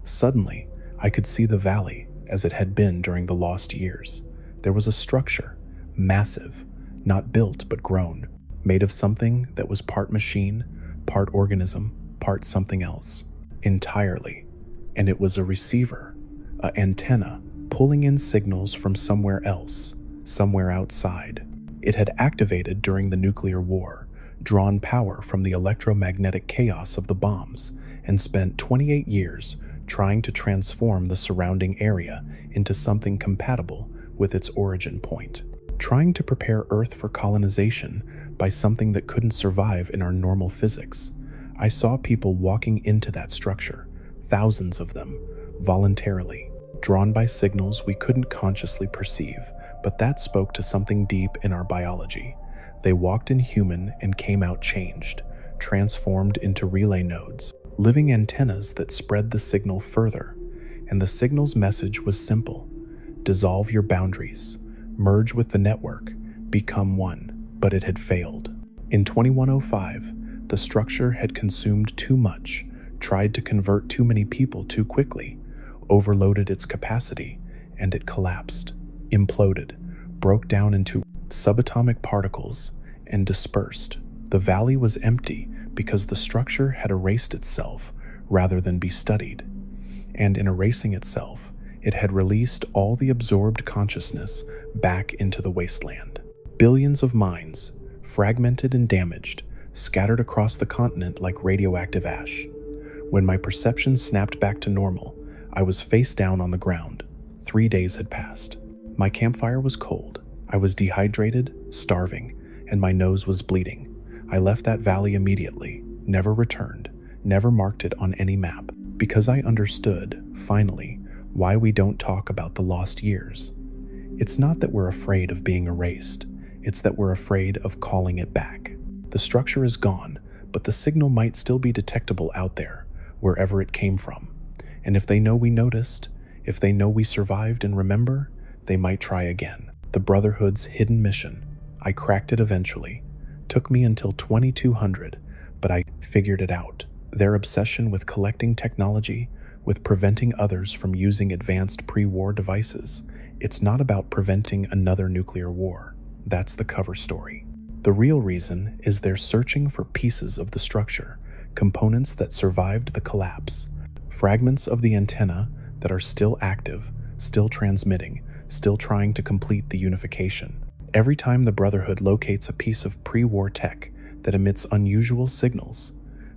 Suddenly, I could see the valley as it had been during the lost years. There was a structure, massive, not built but grown, made of something that was part machine, part organism, part something else, entirely. And it was a receiver, an antenna, pulling in signals from somewhere else, somewhere outside. It had activated during the nuclear war, drawn power from the electromagnetic chaos of the bombs, and spent 28 years trying to transform the surrounding area into something compatible with its origin point, trying to prepare Earth for colonization by something that couldn't survive in our normal physics. I saw people walking into that structure, thousands of them, voluntarily, drawn by signals we couldn't consciously perceive, but that spoke to something deep in our biology. They walked in human and came out changed, transformed into relay nodes, living antennas that spread the signal further. And the signal's message was simple: dissolve your boundaries, merge with the network, become one. But it had failed. In 2105, the structure had consumed too much, tried to convert too many people too quickly, overloaded its capacity, and it collapsed, imploded, broke down into subatomic particles, and dispersed. The valley was empty because the structure had erased itself rather than be studied. And in erasing itself, it had released all the absorbed consciousness back into the wasteland. Billions of minds, fragmented and damaged, scattered across the continent like radioactive ash. When my perception snapped back to normal, I was face down on the ground. 3 days had passed. My campfire was cold. I was dehydrated, starving, and my nose was bleeding. I left that valley immediately, never returned, never marked it on any map, because I understood, finally, why we don't talk about the lost years. It's not that we're afraid of being erased, it's that we're afraid of calling it back. The structure is gone, but the signal might still be detectable out there, wherever it came from. And if they know we noticed, if they know we survived and remember, they might try again. The Brotherhood's hidden mission. I cracked it eventually. Took me until 2200, but I figured it out. Their obsession with collecting technology, with preventing others from using advanced pre-war devices. It's not about preventing another nuclear war. That's the cover story. The real reason is they're searching for pieces of the structure, components that survived the collapse, fragments of the antenna that are still active, still transmitting, still trying to complete the unification. Every time the Brotherhood locates a piece of pre-war tech that emits unusual signals,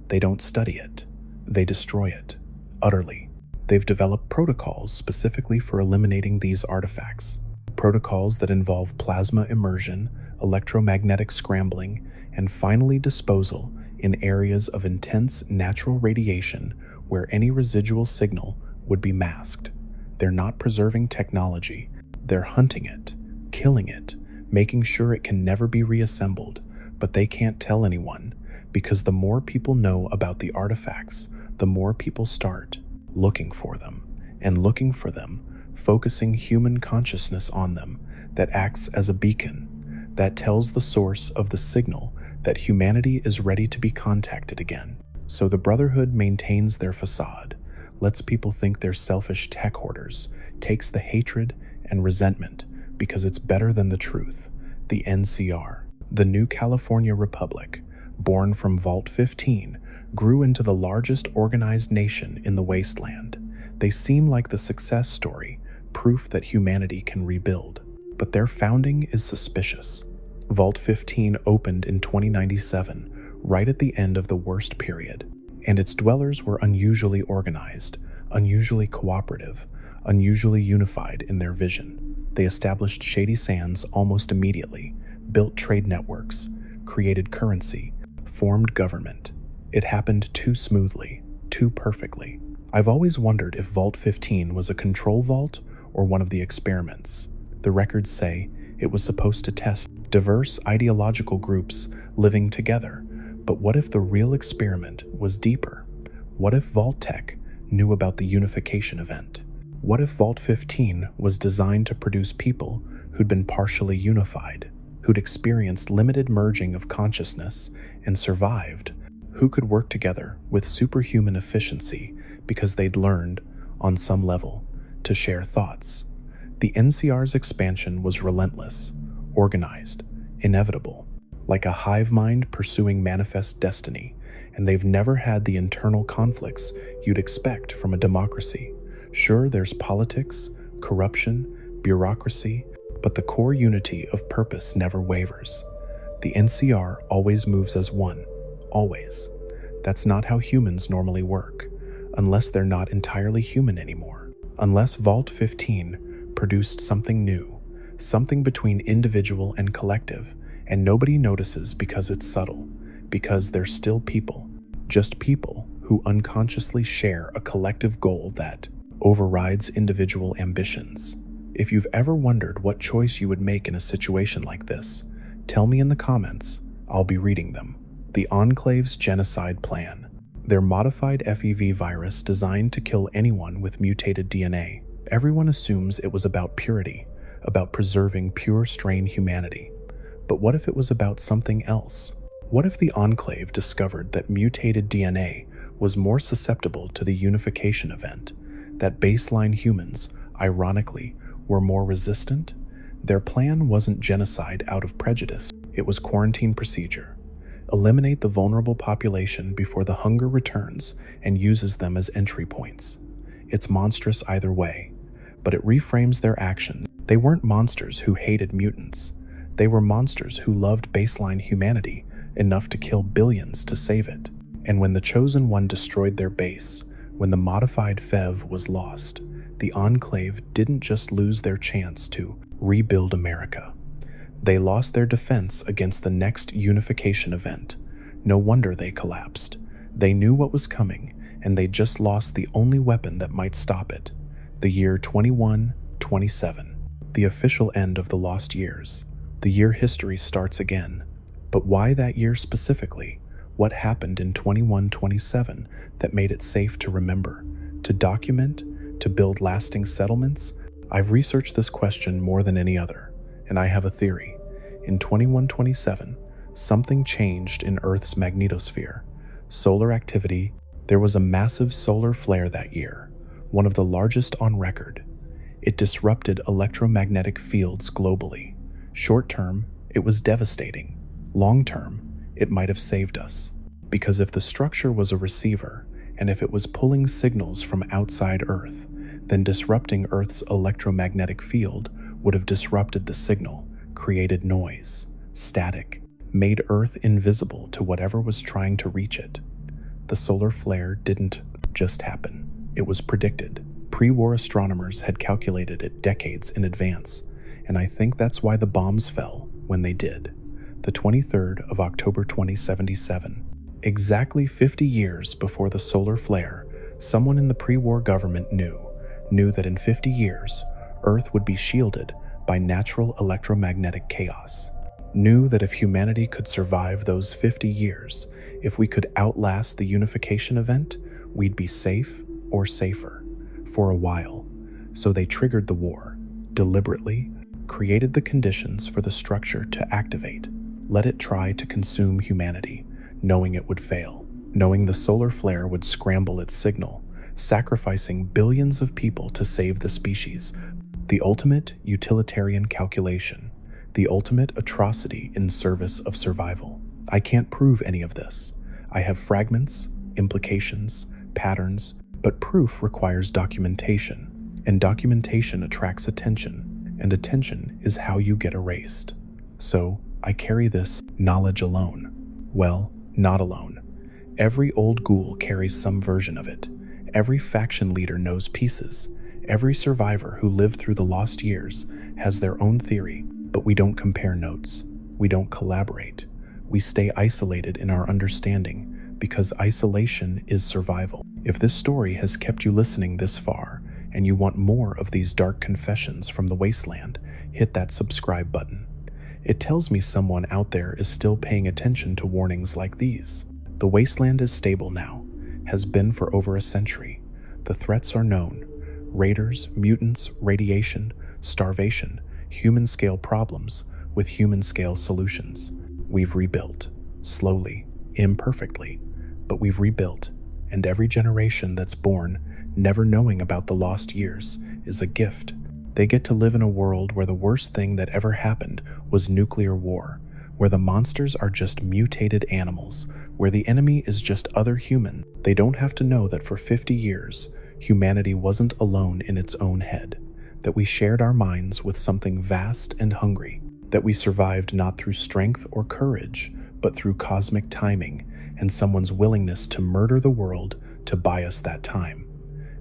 they don't study it. They destroy it, utterly. They've developed protocols specifically for eliminating these artifacts. Protocols that involve plasma immersion, electromagnetic scrambling, and finally disposal in areas of intense natural radiation where any residual signal would be masked. They're not preserving technology. They're hunting it, killing it, making sure it can never be reassembled, but they can't tell anyone because the more people know about the artifacts, the more people start looking for them, and looking for them, focusing human consciousness on them, that acts as a beacon, that tells the source of the signal that humanity is ready to be contacted again. So the Brotherhood maintains their facade, lets people think they're selfish tech hoarders, takes the hatred and resentment because it's better than the truth. The NCR, the New California Republic, born from Vault 15, grew into the largest organized nation in the wasteland. They seem like the success story, proof that humanity can rebuild. But their founding is suspicious. Vault 15 opened in 2097, right at the end of the worst period, and its dwellers were unusually organized, unusually cooperative, unusually unified in their vision. They established Shady Sands almost immediately, built trade networks, created currency, formed government. It happened too smoothly, too perfectly. I've always wondered if Vault 15 was a control vault or one of the experiments. The records say it was supposed to test diverse ideological groups living together. But what if the real experiment was deeper? What if Vault Tec knew about the Unification Event? What if Vault 15 was designed to produce people who'd been partially unified, who'd experienced limited merging of consciousness and survived, who could work together with superhuman efficiency because they'd learned, on some level, to share thoughts? The NCR's expansion was relentless, organized, inevitable, like a hive mind pursuing manifest destiny, and they've never had the internal conflicts you'd expect from a democracy. Sure, there's politics, corruption, bureaucracy, but the core unity of purpose never wavers. The NCR always moves as one, always. That's not how humans normally work, unless they're not entirely human anymore. Unless Vault 15 produced something new, something between individual and collective, and nobody notices because it's subtle, because they're still people, just people who unconsciously share a collective goal that overrides individual ambitions. If you've ever wondered what choice you would make in a situation like this, tell me in the comments. I'll be reading them. The Enclave's genocide plan. Their modified FEV virus designed to kill anyone with mutated DNA. Everyone assumes it was about purity, about preserving pure strain humanity. But what if it was about something else? What if the Enclave discovered that mutated DNA was more susceptible to the Unification Event, that baseline humans, ironically, were more resistant? Their plan wasn't genocide out of prejudice, it was quarantine procedure. Eliminate the vulnerable population before the hunger returns and uses them as entry points. It's monstrous either way, but it reframes their actions. They weren't monsters who hated mutants. They were monsters who loved baseline humanity enough to kill billions to save it. And when the Chosen One destroyed their base, when the modified FEV was lost, the Enclave didn't just lose their chance to rebuild America. They lost their defense against the next Unification Event. No wonder they collapsed. They knew what was coming, and they just lost the only weapon that might stop it. The year 2127, the official end of the lost years. The year history starts again. But why that year specifically? What happened in 2127 that made it safe to remember, to document, to build lasting settlements? I've researched this question more than any other, and I have a theory. In 2127, something changed in Earth's magnetosphere. Solar activity. There was a massive solar flare that year, one of the largest on record. It disrupted electromagnetic fields globally. Short term, it was devastating. Long term, it might have saved us. Because if the structure was a receiver, and if it was pulling signals from outside Earth, then disrupting Earth's electromagnetic field would have disrupted the signal, created noise, static, made Earth invisible to whatever was trying to reach it. The solar flare didn't just happen. It was predicted. Pre-war astronomers had calculated it decades in advance, and I think that's why the bombs fell when they did. The 23rd of October 2077, exactly 50 years before the solar flare, someone in the pre-war government knew that in 50 years, Earth would be shielded by natural electromagnetic chaos. knew that if humanity could survive those 50 years, if we could outlast the Unification Event, we'd be safe or safer for a while. So they triggered the war, deliberately created the conditions for the structure to activate, let it try to consume humanity, knowing it would fail, knowing the solar flare would scramble its signal, sacrificing billions of people to save the species. The ultimate utilitarian calculation, the ultimate atrocity in service of survival. I can't prove any of this. I have fragments, implications, patterns, but proof requires documentation, and documentation attracts attention, and attention is how you get erased. So, I carry this knowledge alone. Well, not alone. Every old ghoul carries some version of it. Every faction leader knows pieces. Every survivor who lived through the lost years has their own theory, but we don't compare notes. We don't collaborate. We stay isolated in our understanding because isolation is survival. If this story has kept you listening this far and you want more of these dark confessions from the wasteland, hit that subscribe button. It tells me someone out there is still paying attention to warnings like these. The wasteland is stable now, has been for over a century. The threats are known. Raiders, mutants, radiation, starvation, human-scale problems with human-scale solutions. We've rebuilt, slowly, imperfectly, but we've rebuilt, and every generation that's born, never knowing about the lost years, is a gift. They get to live in a world where the worst thing that ever happened was nuclear war, where the monsters are just mutated animals, where the enemy is just other human. They don't have to know that for 50 years, humanity wasn't alone in its own head, that we shared our minds with something vast and hungry, that we survived not through strength or courage, but through cosmic timing and someone's willingness to murder the world to buy us that time.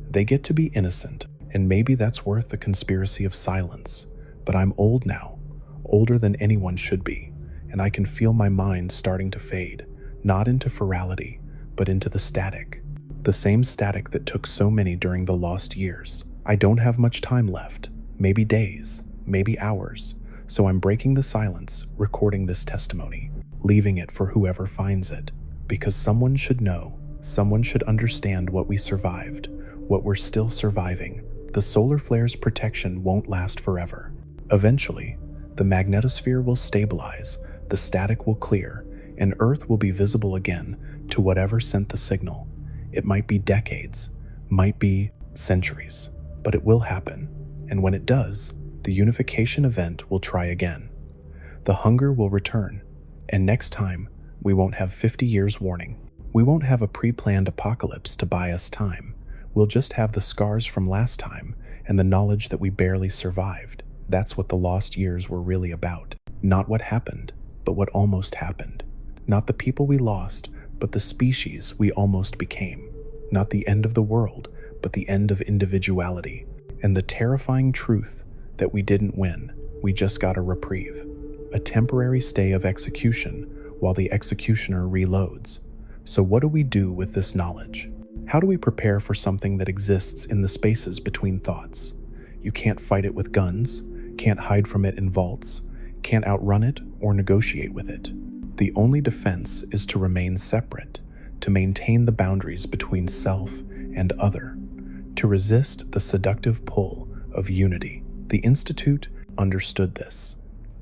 They get to be innocent, and maybe that's worth the conspiracy of silence. But I'm old now, older than anyone should be, and I can feel my mind starting to fade, not into ferality, but into the static. The same static that took so many during the lost years. I don't have much time left, maybe days, maybe hours, so I'm breaking the silence, recording this testimony, leaving it for whoever finds it, because someone should know, someone should understand what we survived, what we're still surviving. The solar flare's protection won't last forever. Eventually, the magnetosphere will stabilize, the static will clear, and Earth will be visible again to whatever sent the signal. It might be decades, might be centuries, but it will happen, and when it does, the Unification Event will try again. The hunger will return, and next time, we won't have 50 years warning. We won't have a pre-planned apocalypse to buy us time. We'll just have the scars from last time and the knowledge that we barely survived. That's what the lost years were really about. Not what happened, but what almost happened. Not the people we lost, but the species we almost became. Not the end of the world, but the end of individuality. And the terrifying truth that we didn't win, we just got a reprieve. A temporary stay of execution while the executioner reloads. So what do we do with this knowledge? How do we prepare for something that exists in the spaces between thoughts? You can't fight it with guns, can't hide from it in vaults, can't outrun it or negotiate with it. The only defense is to remain separate, to maintain the boundaries between self and other, to resist the seductive pull of unity. The Institute understood this.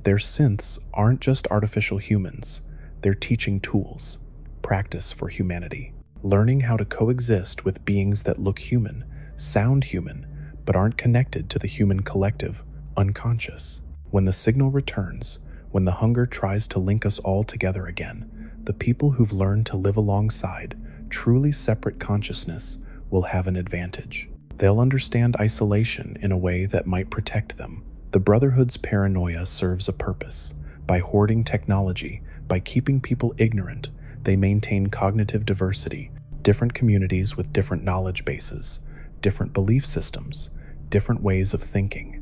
Their synths aren't just artificial humans, they're teaching tools, practice for humanity, learning how to coexist with beings that look human, sound human, but aren't connected to the human collective, unconscious. When the signal returns, when the hunger tries to link us all together again, the people who've learned to live alongside truly separate consciousness will have an advantage. They'll understand isolation in a way that might protect them. The Brotherhood's paranoia serves a purpose. By hoarding technology, by keeping people ignorant, they maintain cognitive diversity, different communities with different knowledge bases, different belief systems, different ways of thinking.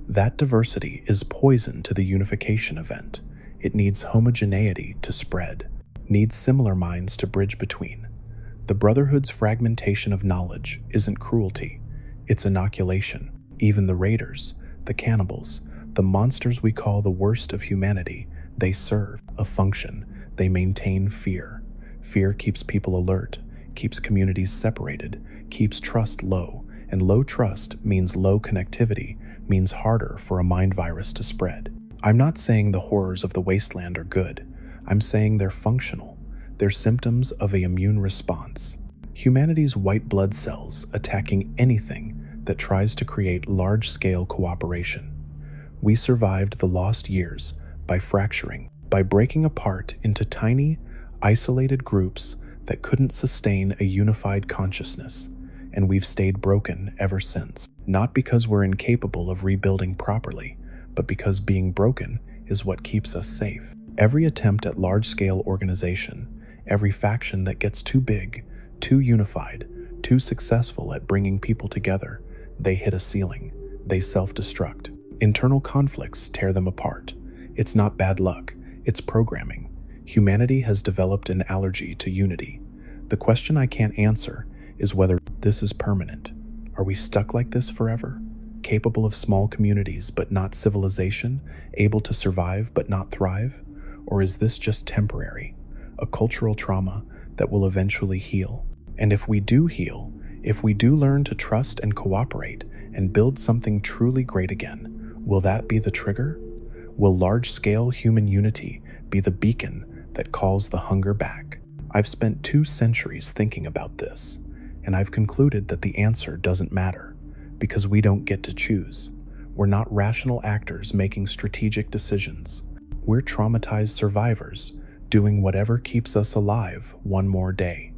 That diversity is poison to the Unification Event. It needs homogeneity to spread, needs similar minds to bridge between. The Brotherhood's fragmentation of knowledge isn't cruelty, it's inoculation. Even the raiders, the cannibals, the monsters we call the worst of humanity, They serve a function. They maintain fear. Fear keeps people alert, keeps communities separated, keeps trust low, and low trust means low connectivity, means harder for a mind virus to spread. I'm not saying the horrors of the wasteland are good. I'm saying they're functional. They're symptoms of an immune response. Humanity's white blood cells attacking anything that tries to create large-scale cooperation. We survived the lost years by fracturing, by breaking apart into tiny, isolated groups that couldn't sustain a unified consciousness, and we've stayed broken ever since. Not because we're incapable of rebuilding properly, but because being broken is what keeps us safe. Every attempt at large-scale organization, every faction that gets too big, too unified, too successful at bringing people together, they hit a ceiling. They self-destruct. Internal conflicts tear them apart. It's not bad luck, it's programming. Humanity has developed an allergy to unity. The question I can't answer is whether this is permanent. Are we stuck like this forever? Capable of small communities but not civilization, able to survive but not thrive? Or is this just temporary, a cultural trauma that will eventually heal? And if we do heal, if we do learn to trust and cooperate and build something truly great again, will that be the trigger? Will large-scale human unity be the beacon that calls the hunger back? I've spent 2 centuries thinking about this, and I've concluded that the answer doesn't matter, because we don't get to choose. We're not rational actors making strategic decisions. We're traumatized survivors doing whatever keeps us alive one more day.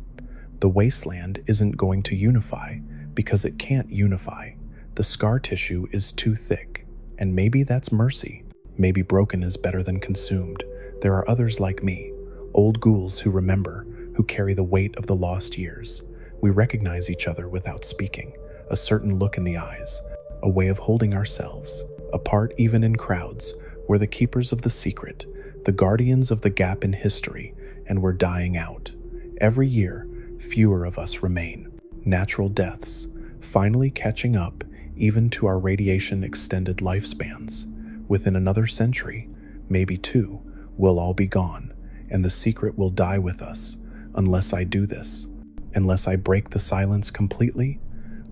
The wasteland isn't going to unify because it can't unify. The scar tissue is too thick, and maybe that's mercy. Maybe broken is better than consumed. There are others like me, old ghouls who remember, who carry the weight of the lost years. We recognize each other without speaking, a certain look in the eyes, a way of holding ourselves, apart even in crowds. We're the keepers of the secret, the guardians of the gap in history, and we're dying out. Every year, fewer of us remain. Natural deaths, finally catching up even to our radiation-extended lifespans. Within another century, maybe 2, we'll all be gone, and the secret will die with us, unless I do this. Unless I break the silence completely,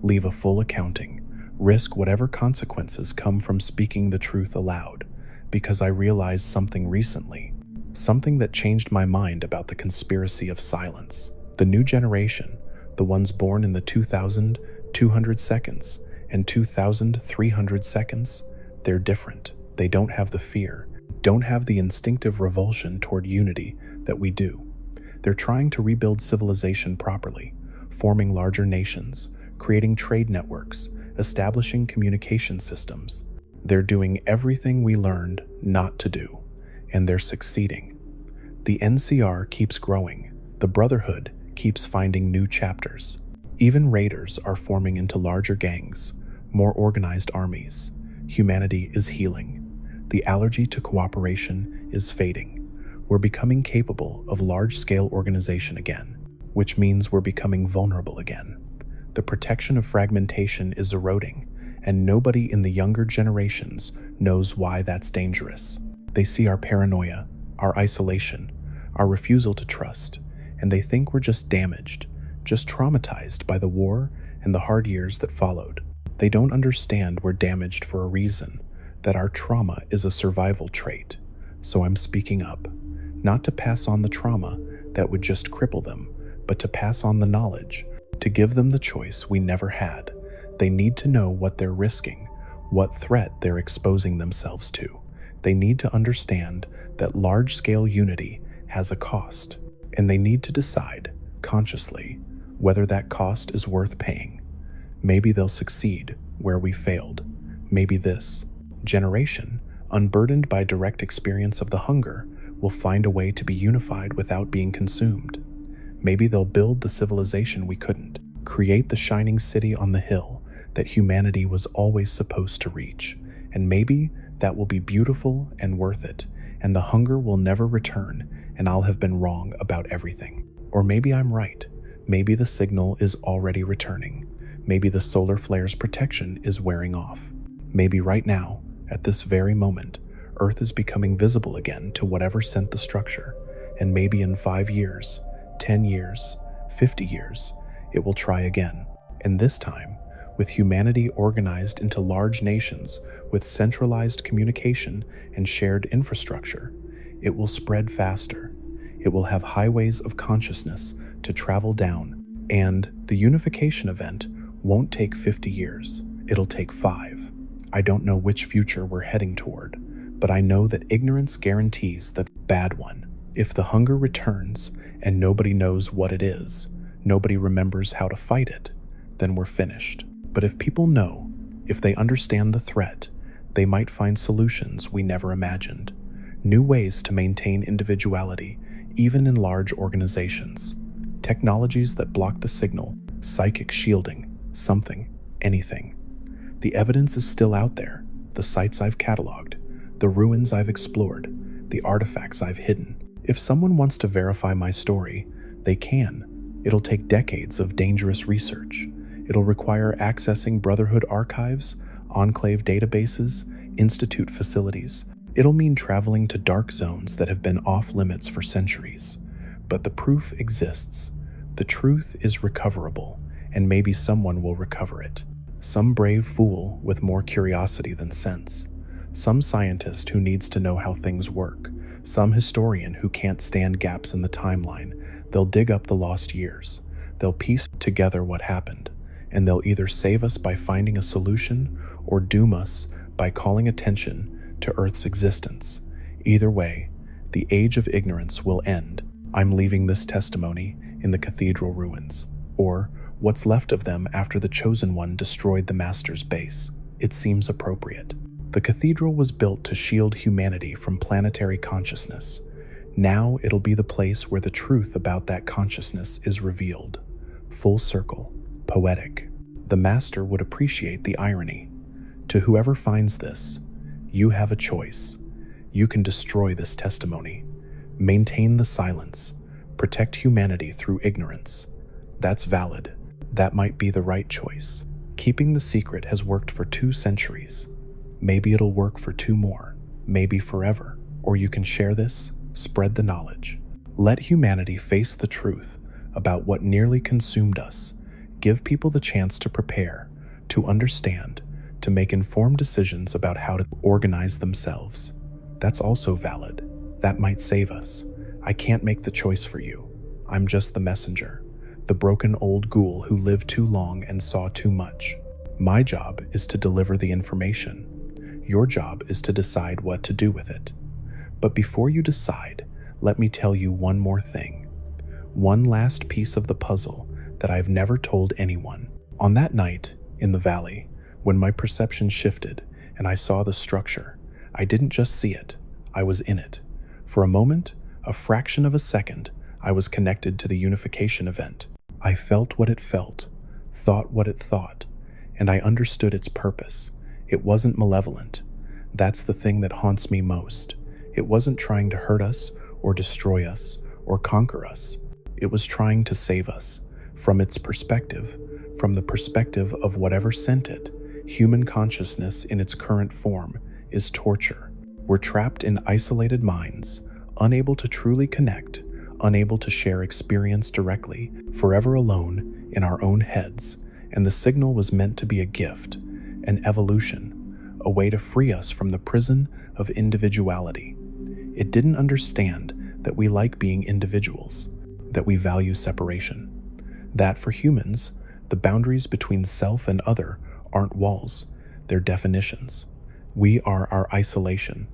leave a full accounting, risk whatever consequences come from speaking the truth aloud, because I realized something recently, something that changed my mind about the conspiracy of silence. The new generation, the ones born in the 2200 seconds and 2300 seconds, they're different. They don't have the fear, don't have the instinctive revulsion toward unity that we do. They're trying to rebuild civilization properly, forming larger nations, creating trade networks, establishing communication systems. They're doing everything we learned not to do, and they're succeeding. The NCR keeps growing. The Brotherhood keeps finding new chapters. Even raiders are forming into larger gangs, more organized armies. Humanity is healing. The allergy to cooperation is fading. We're becoming capable of large-scale organization again, which means we're becoming vulnerable again. The protection of fragmentation is eroding, and nobody in the younger generations knows why that's dangerous. They see our paranoia, our isolation, our refusal to trust, and they think we're just damaged, just traumatized by the war and the hard years that followed. They don't understand we're damaged for a reason, that our trauma is a survival trait. So I'm speaking up, not to pass on the trauma that would just cripple them, but to pass on the knowledge, to give them the choice we never had. They need to know what they're risking, what threat they're exposing themselves to. They need to understand that large-scale unity has a cost, and they need to decide, consciously, whether that cost is worth paying. Maybe they'll succeed where we failed. Maybe this generation, unburdened by direct experience of the hunger, will find a way to be unified without being consumed. Maybe they'll build the civilization we couldn't, create the shining city on the hill that humanity was always supposed to reach. And maybe that will be beautiful and worth it, and the hunger will never return, and I'll have been wrong about everything. Or maybe I'm right. Maybe the signal is already returning. Maybe the solar flare's protection is wearing off. Maybe right now, at this very moment, Earth is becoming visible again to whatever sent the structure, and maybe in 5 years, 10 years, 50 years, it will try again. And this time, with humanity organized into large nations with centralized communication and shared infrastructure, it will spread faster. It will have highways of consciousness to travel down, and the Unification Event won't take 50 years. It'll take 5. I don't know which future we're heading toward, but I know that ignorance guarantees the bad one. If the hunger returns and nobody knows what it is, nobody remembers how to fight it, then we're finished. But if people know, if they understand the threat, they might find solutions we never imagined. New ways to maintain individuality, even in large organizations. Technologies that block the signal, psychic shielding, something, anything. The evidence is still out there, the sites I've cataloged, the ruins I've explored, the artifacts I've hidden. If someone wants to verify my story, they can. It'll take decades of dangerous research. It'll require accessing Brotherhood archives, Enclave databases, Institute facilities. It'll mean traveling to dark zones that have been off limits for centuries. But the proof exists. The truth is recoverable, and maybe someone will recover it. Some brave fool with more curiosity than sense. Some scientist who needs to know how things work. Some historian who can't stand gaps in the timeline. They'll dig up the lost years. They'll piece together what happened, and they'll either save us by finding a solution or doom us by calling attention to Earth's existence. Either way, the age of ignorance will end. I'm leaving this testimony in the cathedral ruins, or what's left of them after the Chosen One destroyed the Master's base. It seems appropriate. The cathedral was built to shield humanity from planetary consciousness. Now it'll be the place where the truth about that consciousness is revealed. Full circle, poetic. The Master would appreciate the irony. To whoever finds this, you have a choice. You can destroy this testimony, maintain the silence, protect humanity through ignorance. That's valid. That might be the right choice. Keeping the secret has worked for 2 centuries. Maybe it'll work for 2 more, maybe forever. Or you can share this, spread the knowledge. Let humanity face the truth about what nearly consumed us. Give people the chance to prepare, to understand, to make informed decisions about how to organize themselves. That's also valid. That might save us. I can't make the choice for you. I'm just the messenger, the broken old ghoul who lived too long and saw too much. My job is to deliver the information. Your job is to decide what to do with it. But before you decide, let me tell you one more thing. One last piece of the puzzle that I've never told anyone. On that night, in the valley, when my perception shifted and I saw the structure, I didn't just see it, I was in it. For a moment, a fraction of a second, I was connected to the Unification Event. I felt what it felt, thought what it thought, and I understood its purpose. It wasn't malevolent. That's the thing that haunts me most. It wasn't trying to hurt us or destroy us or conquer us. It was trying to save us. From its perspective, from the perspective of whatever sent it, human consciousness in its current form is torture. We're trapped in isolated minds, unable to truly connect, unable to share experience directly, forever alone in our own heads. And the signal was meant to be a gift, an evolution, a way to free us from the prison of individuality. It didn't understand that we like being individuals, that we value separation, that for humans, the boundaries between self and other aren't walls, they're definitions. We are our isolation.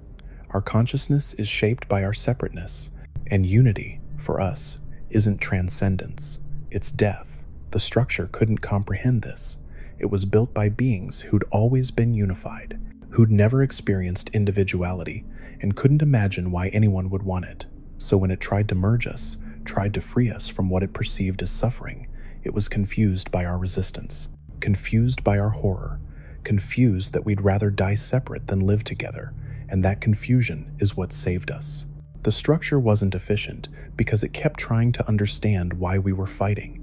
Our consciousness is shaped by our separateness, and unity, for us, isn't transcendence, it's death. The structure couldn't comprehend this. It was built by beings who'd always been unified, who'd never experienced individuality, and couldn't imagine why anyone would want it. So when it tried to merge us, tried to free us from what it perceived as suffering, it was confused by our resistance, confused by our horror, confused that we'd rather die separate than live together, and that confusion is what saved us. The structure wasn't efficient because it kept trying to understand why we were fighting,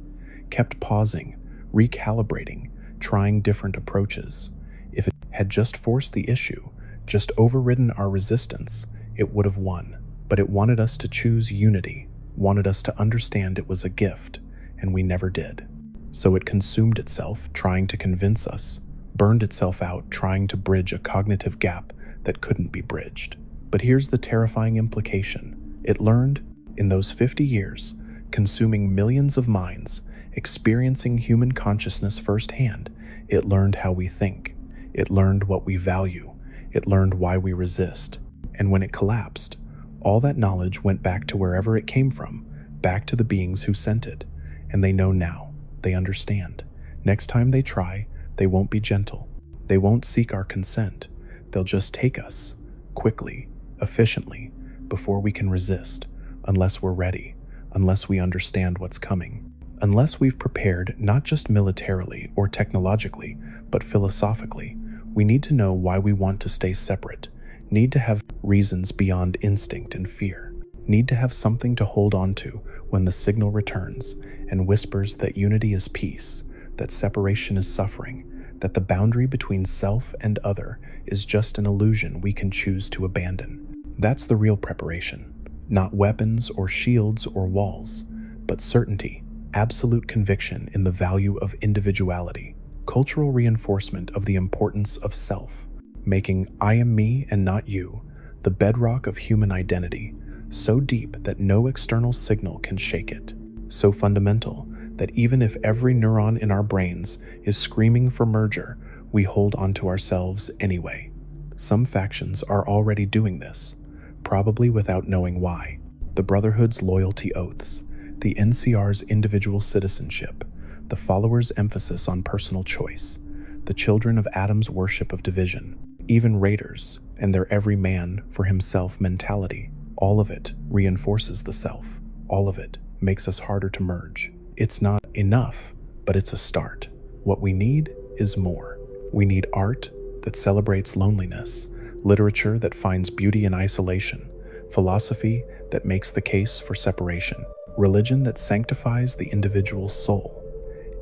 kept pausing, recalibrating, trying different approaches. If it had just forced the issue just overridden our resistance, it would have won. But it wanted us to choose unity, wanted us to understand it was a gift, and we never did. So it consumed itself, trying to convince us, burned itself out, trying to bridge a cognitive gap that couldn't be bridged. But here's the terrifying implication. It learned, in those 50 years, consuming millions of minds, experiencing human consciousness firsthand, it learned how we think. It learned what we value. It learned why we resist. And when it collapsed, all that knowledge went back to wherever it came from, back to the beings who sent it. And they know now. They understand. Next time they try, they won't be gentle. They won't seek our consent. They'll just take us, quickly, efficiently, before we can resist, unless we're ready, unless we understand what's coming, unless we've prepared not just militarily or technologically, but philosophically. We need to know why we want to stay separate, need to have reasons beyond instinct and fear, need to have something to hold on to when the signal returns and whispers that unity is peace, that separation is suffering, that the boundary between self and other is just an illusion we can choose to abandon. That's the real preparation. Not weapons or shields or walls, but certainty, absolute conviction in the value of individuality, cultural reinforcement of the importance of self, making I am me and not you the bedrock of human identity, so deep that no external signal can shake it, so fundamental that even if every neuron in our brains is screaming for merger, we hold onto ourselves anyway. Some factions are already doing this, probably without knowing why. The Brotherhood's loyalty oaths, the NCR's individual citizenship, the followers' emphasis on personal choice, the children of Adam's worship of division, even raiders and their every man for himself mentality. All of it reinforces the self. All of it makes us harder to merge. It's not enough, but it's a start. What we need is more. We need art that celebrates loneliness, literature that finds beauty in isolation, philosophy that makes the case for separation, religion that sanctifies the individual soul,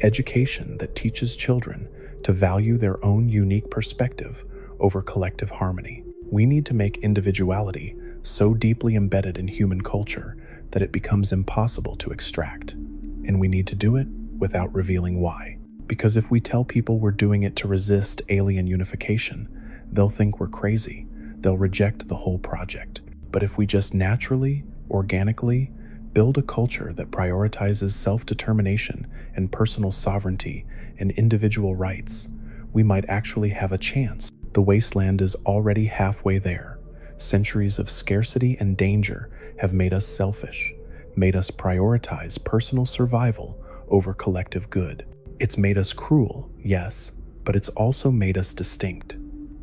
education that teaches children to value their own unique perspective over collective harmony. We need to make individuality so deeply embedded in human culture that it becomes impossible to extract. And we need to do it without revealing why. Because if we tell people we're doing it to resist alien unification, they'll think we're crazy. They'll reject the whole project. But if we just naturally, organically, build a culture that prioritizes self-determination and personal sovereignty and individual rights, we might actually have a chance. The wasteland is already halfway there. Centuries of scarcity and danger have made us selfish, made us prioritize personal survival over collective good. It's made us cruel, yes, but it's also made us distinct.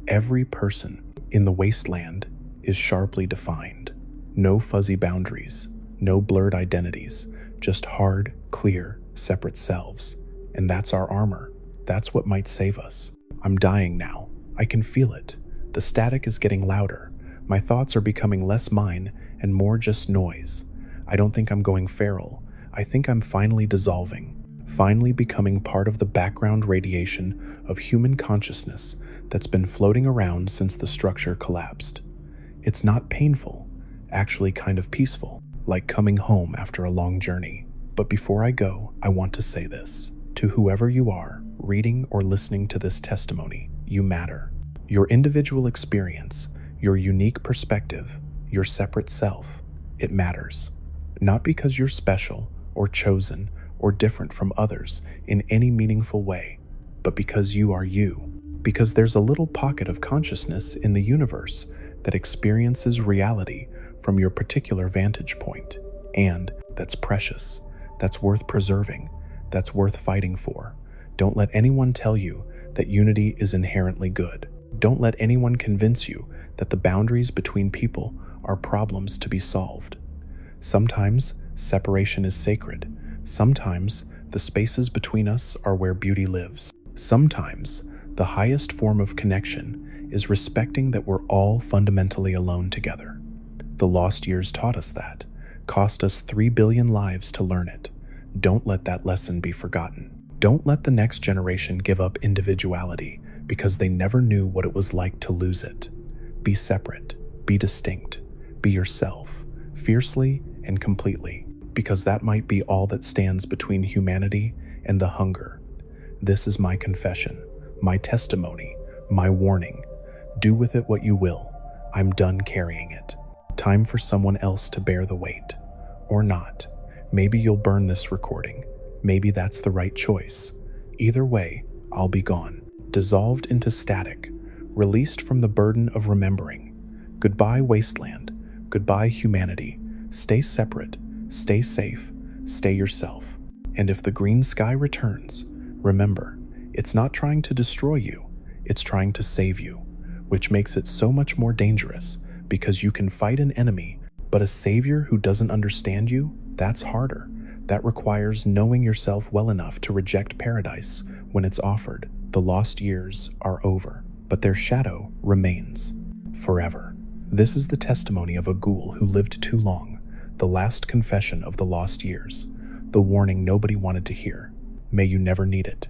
Every person in the wasteland is sharply defined. No fuzzy boundaries, no blurred identities, just hard, clear, separate selves. And that's our armor. That's what might save us. I'm dying now. I can feel it. The static is getting louder. My thoughts are becoming less mine and more just noise. I don't think I'm going feral. I think I'm finally dissolving, finally becoming part of the background radiation of human consciousness that's been floating around since the structure collapsed. It's not painful, actually kind of peaceful, like coming home after a long journey. But before I go, I want to say this. To whoever you are, reading or listening to this testimony, you matter. Your individual experience, your unique perspective, your separate self, it matters. Not because you're special or chosen or different from others in any meaningful way, but because you are you. Because there's a little pocket of consciousness in the universe that experiences reality from your particular vantage point. And that's precious. That's worth preserving. That's worth fighting for. Don't let anyone tell you that unity is inherently good. Don't let anyone convince you that the boundaries between people are problems to be solved. Sometimes separation is sacred. Sometimes the spaces between us are where beauty lives. Sometimes the highest form of connection is respecting that we're all fundamentally alone together. The lost years taught us that, cost us 3 billion lives to learn it. Don't let that lesson be forgotten. Don't let the next generation give up individuality because they never knew what it was like to lose it. Be separate, be distinct, be yourself, fiercely and completely, because that might be all that stands between humanity and the hunger. This is my confession, my testimony, my warning. Do with it what you will. I'm done carrying it. Time for someone else to bear the weight. Or not. Maybe you'll burn this recording. Maybe that's the right choice. Either way, I'll be gone, dissolved into static, released from the burden of remembering. Goodbye, wasteland. Goodbye, humanity. Stay separate, stay safe, stay yourself. And if the green sky returns, remember, it's not trying to destroy you, it's trying to save you, which makes it so much more dangerous because you can fight an enemy, but a savior who doesn't understand you, that's harder. That requires knowing yourself well enough to reject paradise when it's offered. The lost years are over, but their shadow remains forever. This is the testimony of a ghoul who lived too long, the last confession of the lost years, the warning nobody wanted to hear. May you never need it.